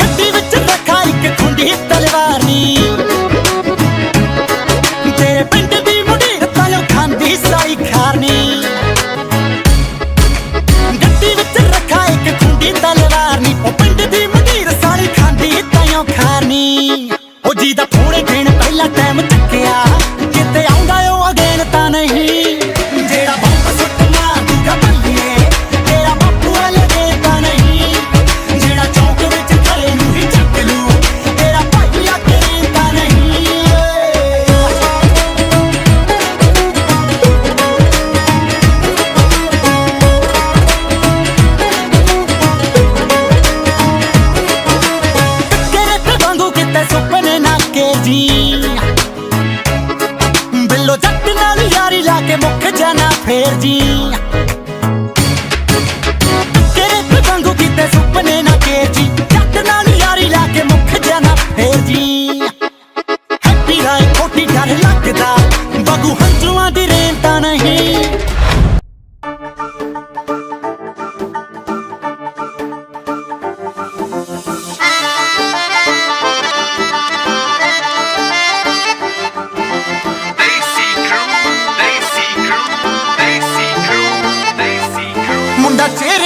गड्डी विच रखा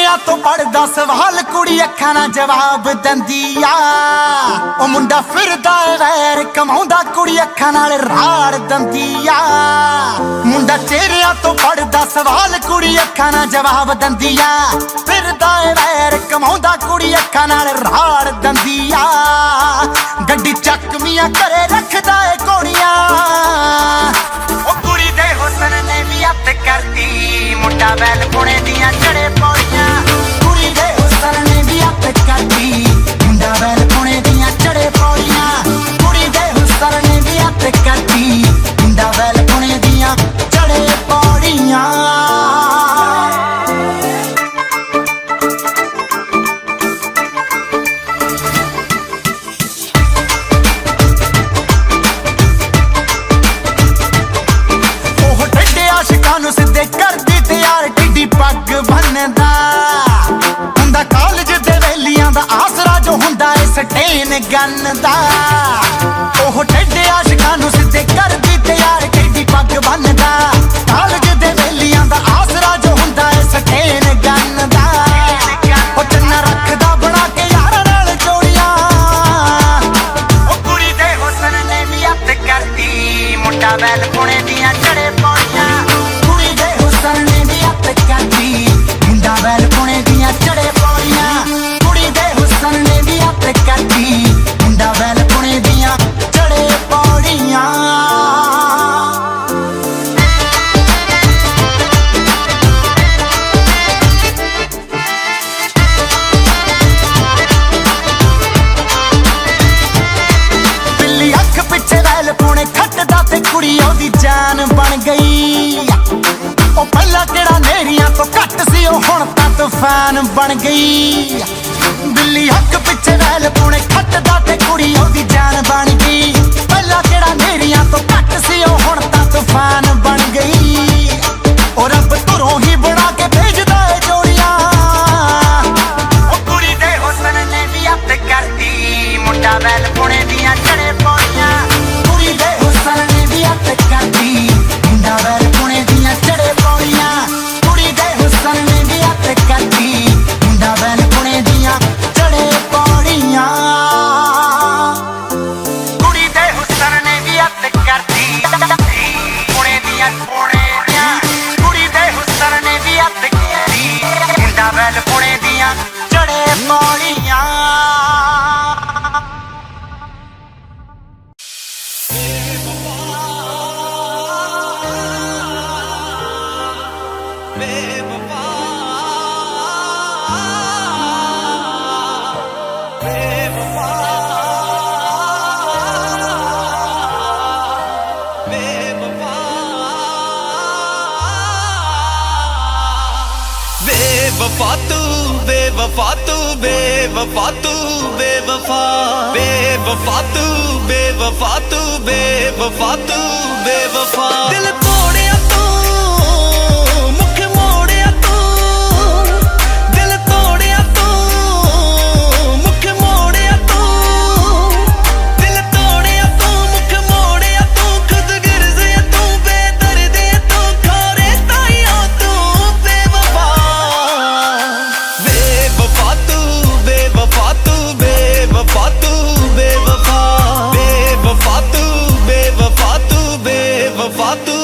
ਚਿਹਰਿਆਂ ਤੋਂ ਪੜਦਾ ਸਵਾਲ ਕੁੜੀ ਅੱਖਾਂ ਨਾਲ ਜਵਾਬ ਦਿੰਦੀ ਆ ਉਹ ਮੁੰਡਾ ਫਿਰਦਾ ਏ ਵੈਰ ਕਮਾਉਂਦਾ ਕੁੜੀ ਅੱਖਾਂ ਨਾਲ ਰਾੜ ਦਿੰਦੀ ਆ ਮੁੰਡਾ ਚਿਹਰਿਆਂ ਤੋਂ ਪੜਦਾ ਸਵਾਲ ਕੁੜੀ ਅੱਖਾਂ ਨਾਲ ਜਵਾਬ ਦਿੰਦੀ ਆ ਫਿਰਦਾ ਏ ਵੈਰ ਕਮਾਉਂਦਾ ਕੁੜੀ ਅੱਖਾਂ ਨਾਲ ਰਾੜ ਦਿੰਦੀ ਆ ਗੱਡੀ ਚੱਕਵੀਆਂ ਘਰੇ ਰੱਖਦਾ ਏ ਕੋਣੀਆਂ ਉਹ ਕੁੜੀ ਦੇ ਹੁਸਨ ਨੇ ਵੀ ਅੱਤ ਕਰਦੀ ਮੁੰਡਾ ਵੈਲ ਪੁਣੇ ਦੀਆਂ ਚੜੇ ਪੌੜੀਆਂ ਕੁੜੀ ਦੇ ਹੁਸਨ ਨੇ ਵੀ ਅੱਤ ਕਰਦੀ ਮੁੰਡਾ ਵੈਲ ਪੁਣੇ ਦੀਆਂ ਚੜੇ ਪੌੜੀਆਂ ਕੁੜੀ ਦੇ ਹੁਸਨ ਨੇ ਵੀ ਅੱਤ ਕਰਦੀ ਮੁੰਡਾ ਵੈਲ ਪੁਣੇ ਦੀਆਂ ਚੜੇ ਪੌੜੀਆਂ ਨੂੰ ਸਿੱਧੇ ਕਰਦੀ ਤੇ ਯਾਰ ਟਿੱਡੀ ਪੱਗ ਬੰਨਦਾ ਹੁੰਦਾ ਕਾਲਜ ਦੇ ਵੇਲੀਆਂ ਦਾ ਆਸਰਾ ਜੋ ਹੁੰਦਾ ਏ ਸਟੇਨ ਗੰਨ ਦਾ ਉਹ ਟੱਡੇ ਆਸ਼ਿਕਾਂ ਨੂੰ ਸਿੱਧੇ ਕਰਦੀ ਤੇ ਯਾਰ ਟਿੱਡੀ ਪੱਗ ਬੰਨਦਾ ਕਾਲਜ ਦੇ ਵੇਲੀਆਂ ਦਾ ਆਸਰਾ ਜੋ ਹੁੰਦਾ ਏ ਸਟੇਨ ਗੰਨ ਦਾ ਉਹ ਚੰਨਾ ਰੱਖਦਾ ਬਣਾ ਕੇ ਯਾਰਾਂ ਨਾਲ ਜੋੜੀਆਂ ਉਹ ਕੁੜੀ ਦੇ ਹੁਸਨ ਨੇ ਵੀ ਅੱਤ ਕਰਦੀ ਮੁੰਡਾ ਵੈਲ ਪੁਣੇ ਦੀਆਂ ਚੜੇ ਪੌੜੀਆਂ ਨੇ ਵੀ ਅੱਤ ਕਰਦੀ ਮੁੰਡਾ ਵੈਲ ਪੁਣੇ ਦੀਆਂ ਚੜੇ ਪੌੜੀਆਂ ਕੁੜੀ ਦੇ ਹੁਸਨ ਨੇ ਵੀ ਅੱਤ ਕਰਦੀ ਮੁੰਡਾ ਵੈਲ ਪੁਣੇ ਦੀਆਂ ਚੜੇ ਪੌੜੀਆਂ ਬਿੱਲੀ ਅੱਖ ਪਿੱਛੇ ਵੈਲ ਪੁਣੇ ਖੱਟਦਾ ਤੇ ਕੁੜੀ ਉਹਦੀ ਜਾਨ ਬਣ ਗਈ ਉਹ ਪਹਿਲਾਂ ਕਿਹੜਾ ਨੇਰੀਆਂ ਤੋਂ ਘੱਟ ਸੀ ਉਹ ਹੁਣ ਤਾਂ ਤੂਫਾਨ ਬਣ ਗਈ ਬਿੱਲੀ ਹੱਕ ਪਿੱਛੇ ਵੈਲ ਪੁਣੇ ਖੱਟਦਾ ਤੇ ਕੁੜੀ ਉਹਦੀ ਜਾਨ ਬਣ ਗਈ ਪਹਿਲਾਂ ਕਿਹੜਾ ਨੇਰੀਆਂ ਤੋਂ ਘੱਟ ਸੀ ਉਹ ਹੁਣ ਤਾਂ ਤੂਫਾਨ ਬਣ ਗਈ ਉਹ ਰੱਬ ਧੁਰੋਂ ਹੀ ਬਣਾ ਕੇ ਭੇਜਦਾ ਏ ਜੋੜੀਆਂ ਉਹ ਕੁੜੀ ਦੇ ਹੁਸਨ ਨੇ ਵੀ ਅੱਤ ਕਰਦੀ ਮੁੰਡਾ ਵੈਲ ਪੁਣੇ ਦੀਆਂ ਚੜੇ ਪੌੜੀਆਂ ਕੁੜੀ ਦੇ ਹੁਸਨ ਨੇ ਵੀ ਅੱਤ ਕਰਦੀ ਮੁੰਡਾ ਵੈਲ ਪੁਣੇ ਦੀਆਂ ਚੜੇ ਪੌੜੀਆਂ ਕੁੜੀ ਦੇ ਹੁਸਨ ਨੇ ਵੀ ਅੱਤ ਕਰਦੀ ਮੁੰਡਾ ਵੈਲ ਪੁਣੇ ਦੀਆਂ ਚੜੇ ਪੌੜੀਆਂ ਕੁੜੀ ਦੇ ਹੁਸਨ ਨੇ ਵੀ ਅੱਤ ਕਰਦੀ ਪੁਣੇ ਦੀਆਂ ਕੁੜੀ ਦੇ ਹੁਸਨ ਨੇ ਵੀ ਅੱਤ ਕਰਦੀ ਮੁੰਡਾ ਵੈਲ ਪੁਣੇ ਦੀਆਂ ਚੜੇ ਪੌੜੀਆਂ बेवफा तू बेवफा तू बेवफा तू बेवफा बेवफा तू बेवफा तू बेवफा तू बेवफा दिल तोड़िया तू मुख मोड़िया तू दिल तोड़िया तू मुख मोड़िया तू दिल तोड़िया तू मुख मोड़िया तू खुद गिरजे तू बेदर्दी तू खोरे ताइयों तू बेवफा बेवफा तू बेवफा तू बेवफा तू बेवफा बेवफा तू बेवफा तू बेवफा तू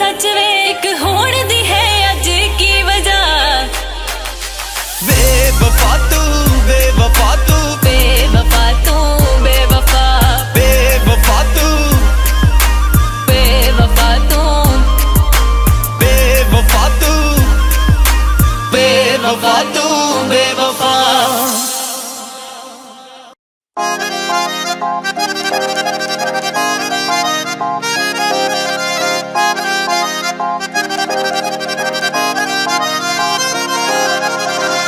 सच वे एक होड़ दी है अज की वजह बेवफा तू बेवफा तू बेवफा तू बेवफा बेवफा तू बेवफा तू बेवफा तू बेवफा तू बेवफा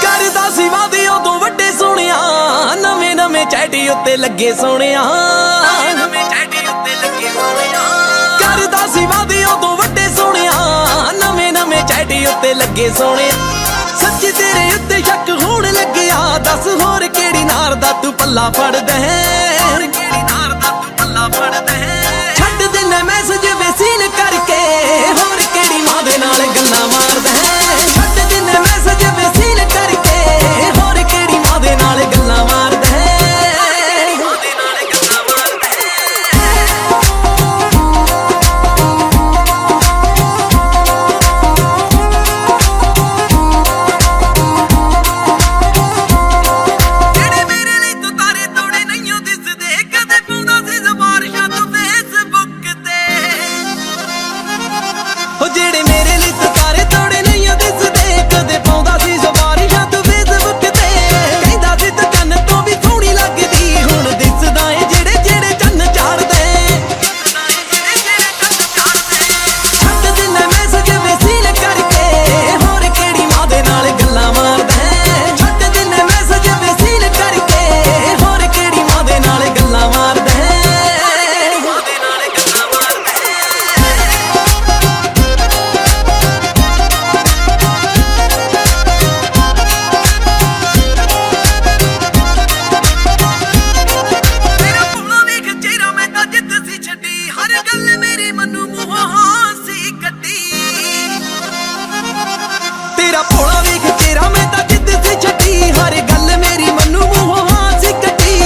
ਕਰਦਾ ਸੀ ਵਾਦੇ ਉਦੋਂ ਵੱਡੇ ਸੋਹਣਿਆ ਨਵੇਂ ਨਵੇਂ ਚੈਟੀ ਉੱਤੇ ਲੱਗੇ ਸੋਹਣਿਆ ਨਵੇਂ ਚੈਟੀ ਉੱਤੇ ਲੱਗੇ ਸੋਹਣਿਆ ਕਰਦਾ ਸੀ ਵਾਦੇ ਉਦੋਂ ਵੱਡੇ ਸੋਹਣਿਆ ਨਵੇਂ ਨਵੇਂ ਚੈਟੀ ਉੱਤੇ ਲੱਗੇ ਸੋਹਣਿਆ ਸੱਚ ਤੇਰੇ ਉੱਤੇ ਸ਼ੱਕ ਹੋਣ ਲੱਗਿਆ ਦੱਸ ਹੋਰ ਕਿਹੜੀ ਨਾਰ ਦਾ ਤੂੰ ਪੱਲਾ ਫੜਦਾ ਹੈ ਹੋਰ ਕਿਹੜੀ ਨਾਰ ਦਾ ਤੂੰ ਪੱਲਾ ਫੜਦਾ ਹੈ ਛੱਡ ਦਿਨਾ ਮੈਸੇਜ ਵੇਸੀਨ ਕਰਕੇ ਹੋਰ ਕਿਹੜੀ ਮਾਂ ਦੇ ਨਾਲ ਗੱਲਾਂ ਮਾਰਦਾ ਹੈ ਛੱਡ ਦਿਨਾ ਮੈਸੇਜ ਵੇਸੀਨ ਕਰਕੇ ਹੋਰ ਕਿਹੜੀ ਮਾਂ ਦੇ ਨਾਲ ਗੱਲਾਂ ਮਾਰਦਾ ਹੈ ਮਾਂ ਦੇ ਨਾਲ ਗੱਲਾਂ ਮਾਰਦਾ ਹੈ ਜਿਹੜੇ ਮੇਰੇ ਲਈ ਤੂੰ ਤਾਰੇ ਤੋੜੇ ਨਹੀਂ ਦਿਸਦੇ ਕਦੇ ਪਾਉਂਦਾ ਸੀ ਜ਼ਬਾਰਸ਼ਾਂ ਤੂੰ ਫੇਸਬੁੱਕ ਤੇ ਉਹ ਜਿਹੜੇ ਮੇਰੇ ਲਈ ਤੂੰ ਤਾਰੇ ਤੋੜੇ ਨਹੀਂ ਦਿਸਦੇ ਕਦੇ ਪਾਉਂਦਾ ਸੀ ਜ਼ਬਾਰਸ਼ਾਂ ਤੂੰ ਫੇਸਬੁੱਕ ਤੇ ਕਹਿੰਦਾ ਸੀ ਤੂੰ ਚੰਨ ਤੋਂ ਵੀ ਸੋਹਣੀ ਲੱਗਦੀ ਹੁਣ ਦਿਸਦਾ ਏ ਜਿਹੜੇ ਜਿਹੜੇ ਚੰਨ ਚਾੜਦੇ ਛੱਡ ਦਿਨਾ ਮੈਸੇਜ ਵੇਸੀਨ ਕਰਕੇ ਹੋਰ ਕਿਹੜੀ ਮਾਂ ਦੇ ਨਾਲ ਗੱਲਾਂ ਮਾਰਦਾ ਹੈ ਛੱਡ ਦਿਨਾ ਮੈਸੇਜ ਵੇਸੀਨ ਕਰਕੇ ਹੋਰ ਕਿਹੜੀ ਮਾਂ ਦੇ ਨਾਲ ਗੱਲਾਂ ਮਾਰਦਾ ਹੈ ਮਾਂ ਦੇ ਨਾਲ ਗੱਲਾਂ ਮਾਰਦਾ ਹੈ ਮੇਰਾ ਭੋਲਾ ਵੇਖ ਚਿਹਰਾ ਮੈਂ ਤਾਂ ਜਿੱਦ ਸੀ ਛੱਡੀ ਹਰ ਗੱਲ ਮੇਰੀ ਮਨੂੰ ਮੂੰਹੋਂ ਹਾਸੀ ਕੱਢੀ ਤੇਰਾ ਭੋਲਾ ਵੇਖ ਚਿਹਰਾ ਮੈਂ ਤਾਂ ਜਿੱਦ ਸੀ ਛੱਡੀ ਹਰ ਗੱਲ ਮੇਰੀ ਮਨੂੰ ਮੂੰਹੋਂ ਹਾਸੀ ਕੱਢੀ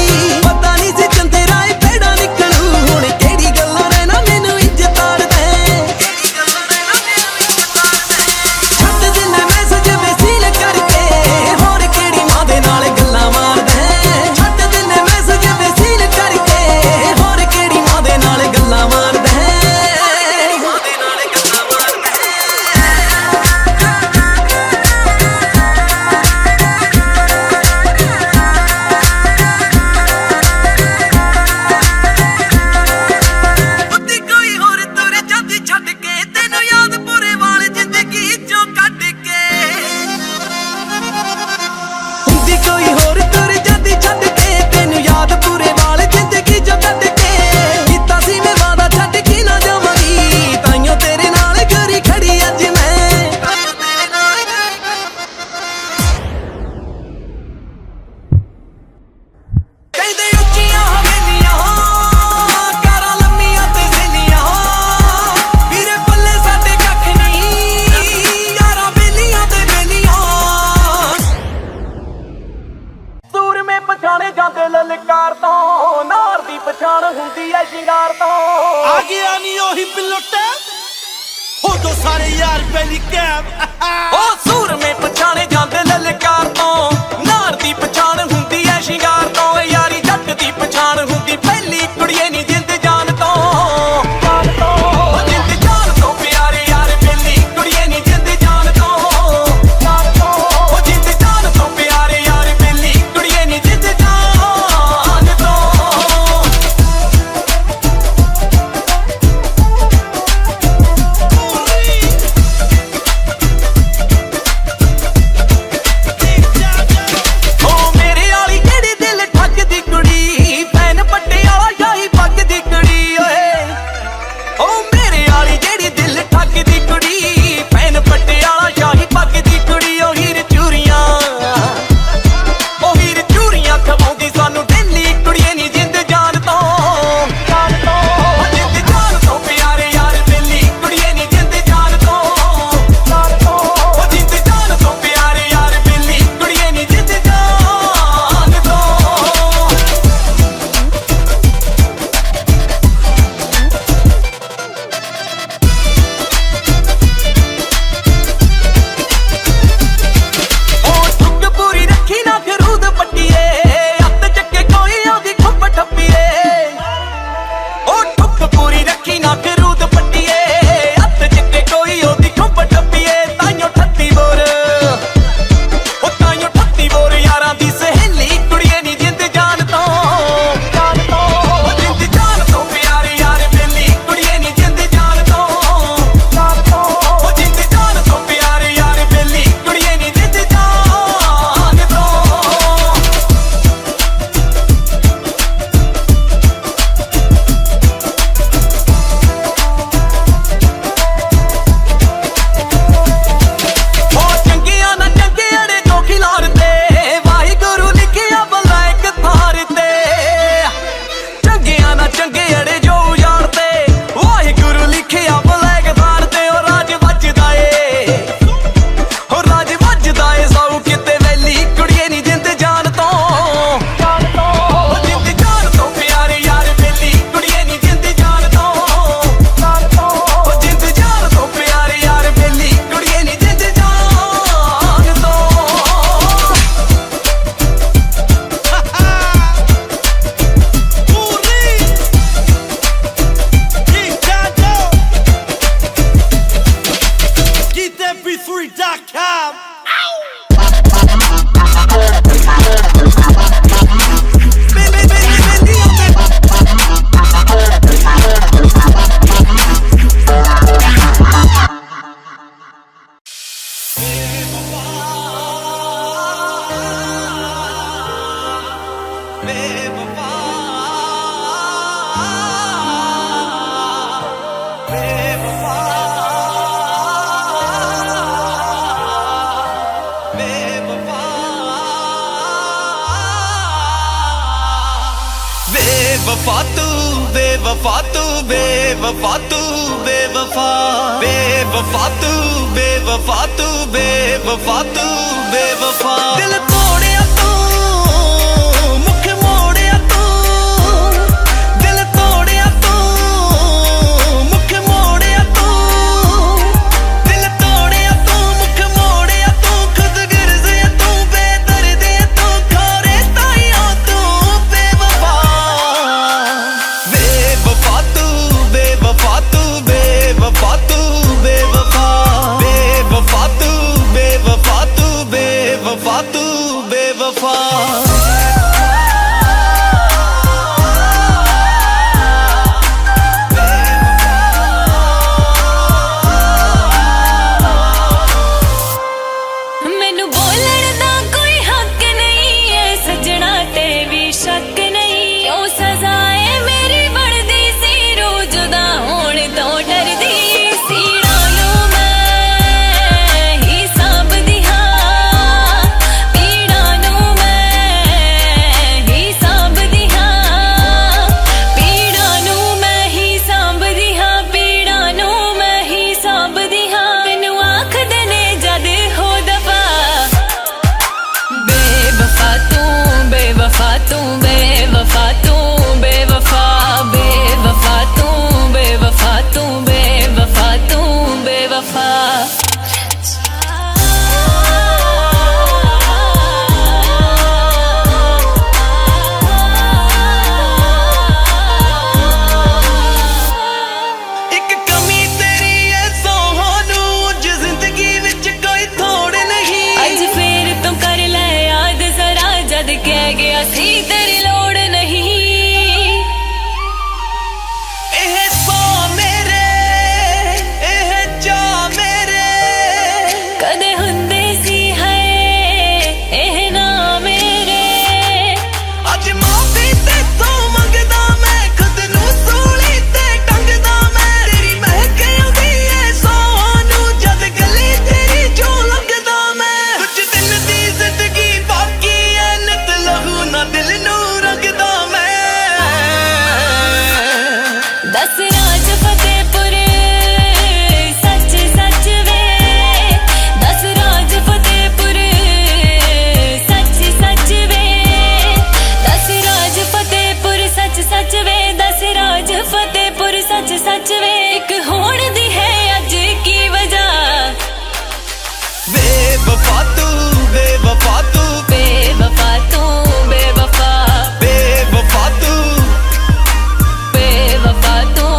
ਪਤਾ ਨਹੀਂ ਸੀ ਚੰਦੇ ਰਾਏ ਪੈੜਾ ਨਿਕਲੂ ਹੁਣ ਕਿਹੜੀ ਗੱਲੋਂ ਰਹਿਣਾ ਮੈਨੂੰ ਇੰਜ ਤਾੜਦਾ ਕਿਹੜੀ ਗੱਲੋਂ ਰਹਿਣਾ ਮੈਨੂੰ ਇੰਜ ਤਾੜਦਾ ਛੱਡ ਦਿਨਾ ਮੈਸੇਜ ਵੇਸੀਨ ਕਰਕੇ ਹੋਰ ਕਿਹੜੀ ਮਾਂ ਦੇ ਨਾਲ ਗੱਲਾਂ ਮਾਰਦਾ ਛੱਡ ਦਿਨਾ ਮੈਸੇਜ ਵੇਸੀਨ ਕਰਕੇ ਹੋਰ ਕਿਹੜੀ ਮਾਂ ਦੇ ਨਾਲ ਗੱਲਾਂ ਮਾਰਦਾ ਮਾਂ ਦੇ ਨਾਲ ਗੱਲਾਂ ਮਾਰਦਾ ਉੱਤੀ ਕੋਈ ਹੋਰ ਤੁਰ ਜਾਂਦੀ ਛੱਡ ਕੇ ਤੈਨੂੰ ਯਾਦ ਪੂਰੇ ਵਾਲ ਜ਼ਿੰਦਗੀ ਚੋਂ ਕੱਢ ਕੇ ਹੁੰਦੀ ਕੋਈ ਹੋਰ ਤੁਰ ਜਾਂਦੀ ਛੱਡ ਕੇ ਤੈਨੂੰ ਯਾਦ ਪੂਰੇ ਵਾਲ ਜ਼ਿੰਦਗੀ ਚੋਂ ਕੱਢ ਕੇ ਕੀਤਾ ਸੀ ਮੈਂ ਵਾਦਾ ਛੱਡ ਕੇ ਨਾ ਜਾਵਾਂਗੀ ਤਾਈਓ ਤੇਰੇ ਨਾਲ ਘਰੀ ਖੜੀ ਅੱਜ ਮੈਂ ਤਾਈਓ ਤੇਰੇ ਨਾਲ ਕਹਿੰਦੇ ਉੱਚੀਆਂ ਹਵੇਲੀਆਂ ਕਾਰਾਂ ਲੰਮੀਆਂ ਤੇ ਸੇਲੀਆਂ ਵੀਰੇ ਪੱਲੇ ਸਾਡੇ ਕੱਖ ਨਹੀਂ ਯਾਰਾਂ ਬੇਲੀਆਂ ਤੇ ਬੇਲੀਆਂ ਸੂਰਮੇ ਪਛਾਣੇ ਜਾਂਦੇ ਲਲਕਾਰ ਤੋਂ ਨਾਰ ਦੀ ਪਛਾਣ ਹੁੰਦੀ ਐ ਸ਼ਿੰਗਾਰ ਤੋਂ ਆ ਗਿਆ ਨੀ ਉਹੀ ਪਿਲਟੇ ਹੋ ਦੋ ਸਾਰੇ ਯਾਰ ਪਹਿਲੀ ਕੈਬ ਉਹ ਸੂਰਮੇ ਪਛਾਣੇ ਜਾਂਦੇ ਲਲਕਾਰ ਤੋਂ ਨਾਰ ਦੀ ਪਛਾਣ ਹੁੰਦੀ ਐ ਸ਼ਿੰਗਾਰ ਤੋਂ ਯਾਰੀ ਜੱਟ ਦੀ ਪਛਾਣ ਹੁੰਦੀ ਪਹਿਲੀ ਕੁੜੀਏ ਨੀ ਜਿੰਦ ਜਾਨ ਤੋਂ ਉਹ ਜਿੰਦ ਜਾਨ ਤੋਂ ਪਿਆਰੇ ਯਾਰ ਪਹਿਲੀ ਕੁੜੀਏ ਨੀ ਜਿੰਦ ਜਾਨ ਤੋਂ ਉਹ ਜਿੰਦ ਜਾਨ ਤੋਂ ਪਿਆਰੇ ਯਾਰ ਪਹਿਲੀ ਕੁੜੀਏ ਨੀ ਜਿੰਦ ਜਾਨ ਤੋਂ बेवफा तू बेवफा तू बेवफा बेवफा तू बेवफा तू बेवफा तू बेवफा दिल तोड़िया तू मुख मोड़िया तू दिल तोड़िया तू मुख मोड़िया तू दिल तोड़िया तू मुख मोड़िया तू खुद गिरजे तू बेदर्दी तू खोरे ताइयों तू बेवफा बेवफा तू बेवफा तू बेवफा तू बेवफा बेवफा तू बेवफा तू बेवफा तू बेवफा ਮੈਨੂੰ ਬੋਲਣ ਦਾ ਕੋਈ ਹੱਕ ਨਹੀਂ ਏ ਸਜਣਾ ਤੇ ਵੀ ਸ਼ੱਕ ਨਹੀਂ ਕਿਉਂ ਸਜ਼ਾ ਏ ਮੇਰੀ ਬਣਦੀ ਸੀ ਰੋਜ਼ ਦਾ ਹੋਣ ਤੋਂ ਡਰਦੀ ਸੀ ਨੂੰ ਮੈਂ ਹੀ ਸਾਂਭਦੀ ਹਾਂ ਪੀੜਾਂ ਨੂੰ ਮੈਂ ਹੀ ਸਾਂਭਦੀ ਹਾਂ ਪੀੜਾਂ ਨੂੰ ਮੈਂ ਹੀ ਸਾਂਭਦੀ ਹਾਂ ਪੀੜਾਂ ਨੂੰ ਮੈਂ ਹੀ ਸਾਂਭਦੀ ਹਾਂ ਮੈਨੂੰ ਆਖਦੇ ਨੇ ਜਦ ਹੋ ਦਫਾ बेवफा तू बेवफा तू बेवफा तू बेवफा बेवफा तू बेवफा तू बेवफा तू बेवफा ਇੱਕ ਕਮੀ ਤੇਰੀ ਐ ਸੋਹਣੂ ਜ ਜ਼ਿੰਦਗੀ ਵਿੱਚ ਕੋਈ ਥੋੜ ਨਹੀਂ ਅੱਜ ਫੇਰ ਤੂੰ ਕਰ ਲੈ ਯਾਦ ਜ਼ਰਾ ਜਦ ਕਹਿ ਗਿਆ ਸੀ ਤੇਰੀ ਲੋੜ ਨਹੀਂ ਇਹ ਸੋ ਮੇਰੇ ਇਹ ਜਾ ਮੇਰੇ ਕਦੇ ਹੁੰਦੇ ਸੀ ਹੈ ਇਹ ਨਾ ਮੇਰੇ ਅੱਜ ਮਾਫੀ ਤੇਥੋਂ ਮੰਗਦਾ ਮੈਂ ਖੁਦ ਨੂੰ ਸੂਲੀ ਤੇ ਟੰਗਦਾ ਮੈਂ ਤੇਰੀ ਮਹਿਕ ਆਉਂਦੀ ਏ ਸੋਹਣੂ ਜਦ ਗਲੀ ਤੇਰੀ ਚੋਂ ਲੰਘਦਾ ਮੈਂ ਕੁਝ ਦਿਨ ਦੀ ਜ਼ਿੰਦਗੀ ਬਾਕੀ ਐ ਨਿਤ ਲਹੂ ਨਾ ਦਿਲ ਨੂੰ ਰੰਗਦਾ ਮੈਂ ਦਸ ਰਾਜ ਫਤਿਹਪੁਰ ਸੱਚ ਸੱਚ ਵੇ ਦਸ ਰਾਜ ਫਤਿਹਪੁਰ ਸੱਚ ਸੱਚ ਵੇ ਦਸ ਰਾਜ ਫਤਿਹਪੁਰ ਸੱਚ ਸੱਚ ਵੇ ਦਸ ਰਾਜ ਫਤਿਹਪੁਰ ਸੱਚ ਸੱਚ ਵੇ ਇੱਕ ਹੋਣ ਦੀ ਹੈ ਅੱਜ ਕੀ ਵਜ੍ਹਾ बेवफा तू बेवफा तू ਬੇਵਫਾ ਤੂੰ ਬੇਵਫਾ बेवफा तू ਬੇਵਫਾ ਤੂੰ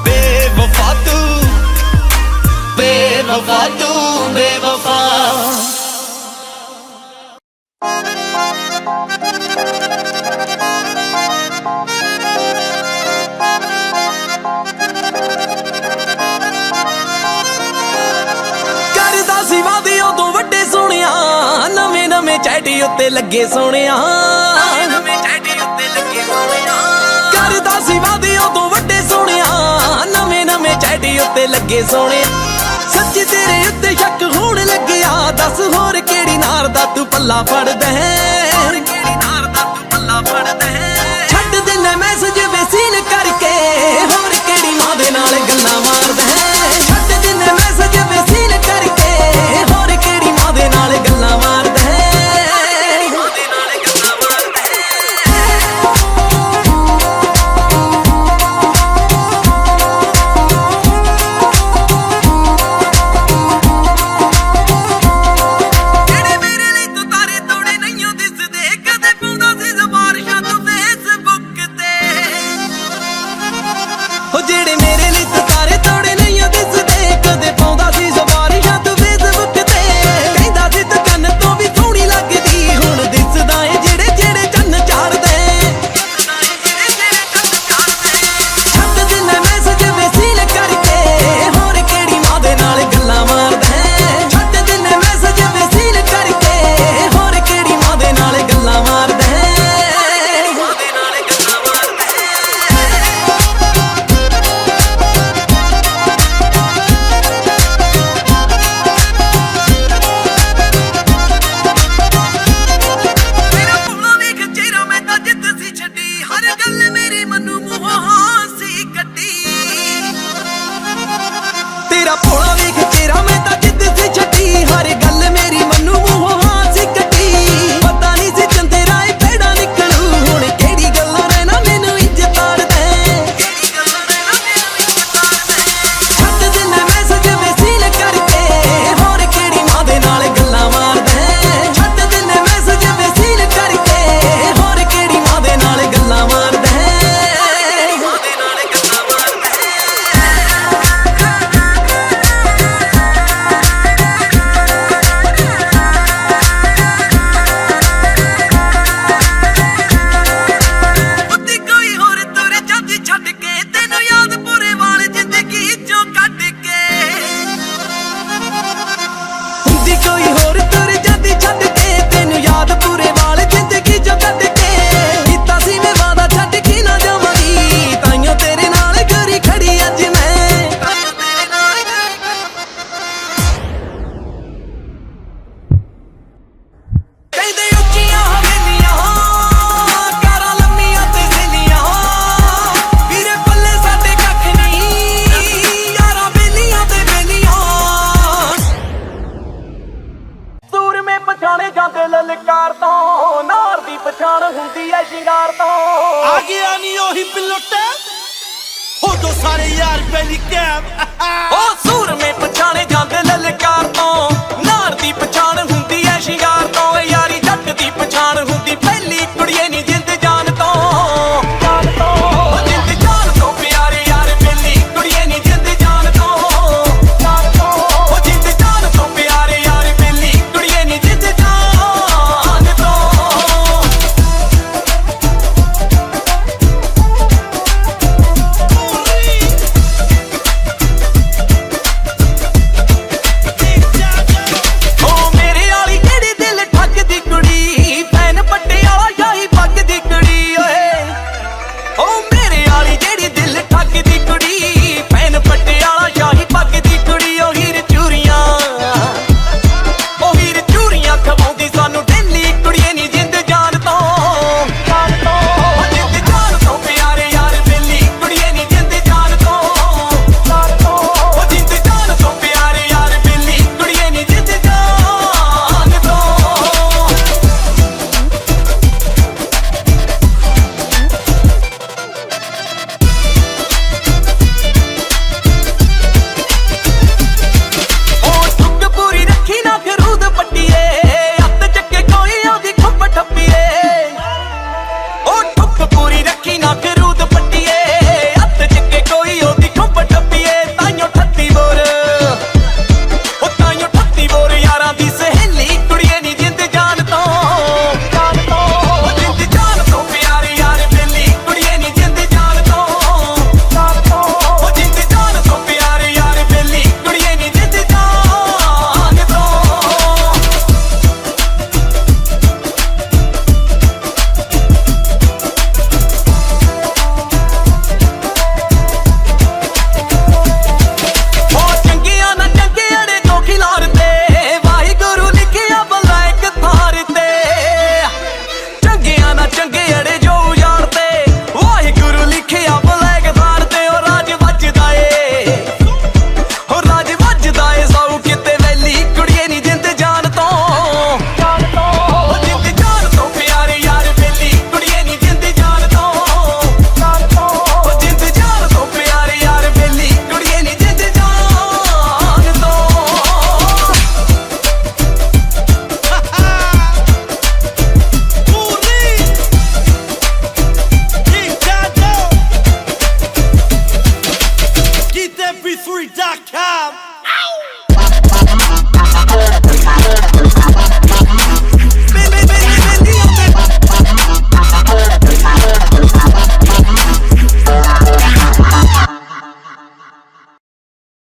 बेवफा तू बेवफा तू बेवफा ਕਰਦਾ ਸੀ ਵਾਦੇ ਉਦੋਂ ਵੱਡੇ ਸੋਹਣਿਆ ਨਵੇਂ ਨਵੇਂ ਚੈਟੀ ਉੱਤੇ ਲੱਗੇ ਸੋਹਣਿਆ ਨਵੇਂ ਚੈਟੀ ਉੱਤੇ ਲੱਗੇ ਸੋਹਣਿਆ ਕਰਦਾ ਸੀ ਵਾਦੇ ਉਦੋਂ ਵੱਡੇ ਸੋਹਣਿਆ ਨਵੇਂ ਨਵੇਂ ਚੈਟੀ ਉੱਤੇ ਲੱਗੇ ਸੋਹਣਿਆ ਸੱਚੀ ਤੇਰੇ ਉੱਤੇ ਸ਼ੱਕ ਹੋਣ ਲੱਗਿਆ ਦੱਸ ਹੋਰ ਕਿਹੜੀ ਨਾਰ ਦਾ ਤੂੰ ਪੱਲਾ ਫੜਦਾ ਹੈ ਹੋਰ ਕਿਹੜੀ ਨਾਰ ਦਾ ਤੂੰ ਪੱਲਾ ਫੜਦਾ ਹੈ ਛੱਡ ਦਿੰਨਾ ਮੈਸੇਜ ਵੇਸੀਨ ਕਰਕੇ ਹੋਰ ਕਿਹੜੀ ਮਾਂ ਦੇ ਨਾਲ ਗੱਲਾਂ ਮਾਰਦਾ ਹੈ ਛੱਡ ਦਿੰਨਾ ਮੈਸੇਜ ਵੇਸੀਨ ਕਰਕੇ ਹੋਰ ਕਿਹੜੀ ਮਾਂ ਦੇ ਨਾਲ ਗੱਲਾਂ ਮਾਰਦਾ ਹੈ ਮਾਂ ਦੇ ਨਾਲ ਗੱਲਾਂ ਮਾਰਦਾ ਹੈ ਜਿਹੜੇ ਮੇਰੇ ਲਈ ਤੂੰ ਤਾਰੇ ਤੋੜੇ ਨਹੀਂਓ ਦਿਸਦੇ ਕਦੇ ਪਾਉਂਦਾ ਸੀ ਜ਼ਬਾਰਸ਼ਾਂ ਤੋਂ ਪਿਲੋਟੇ ਹੋ ਦੋ ਸਾਰੇ ਯਾਰ ਪਹਿਲੀ ਕੈਬ ਉਹ ਸੂਰ ਮੇ ਪਛਾਣੇ ਜਾਂਦੇ ਲਲਕਾਰ ਤੋਂ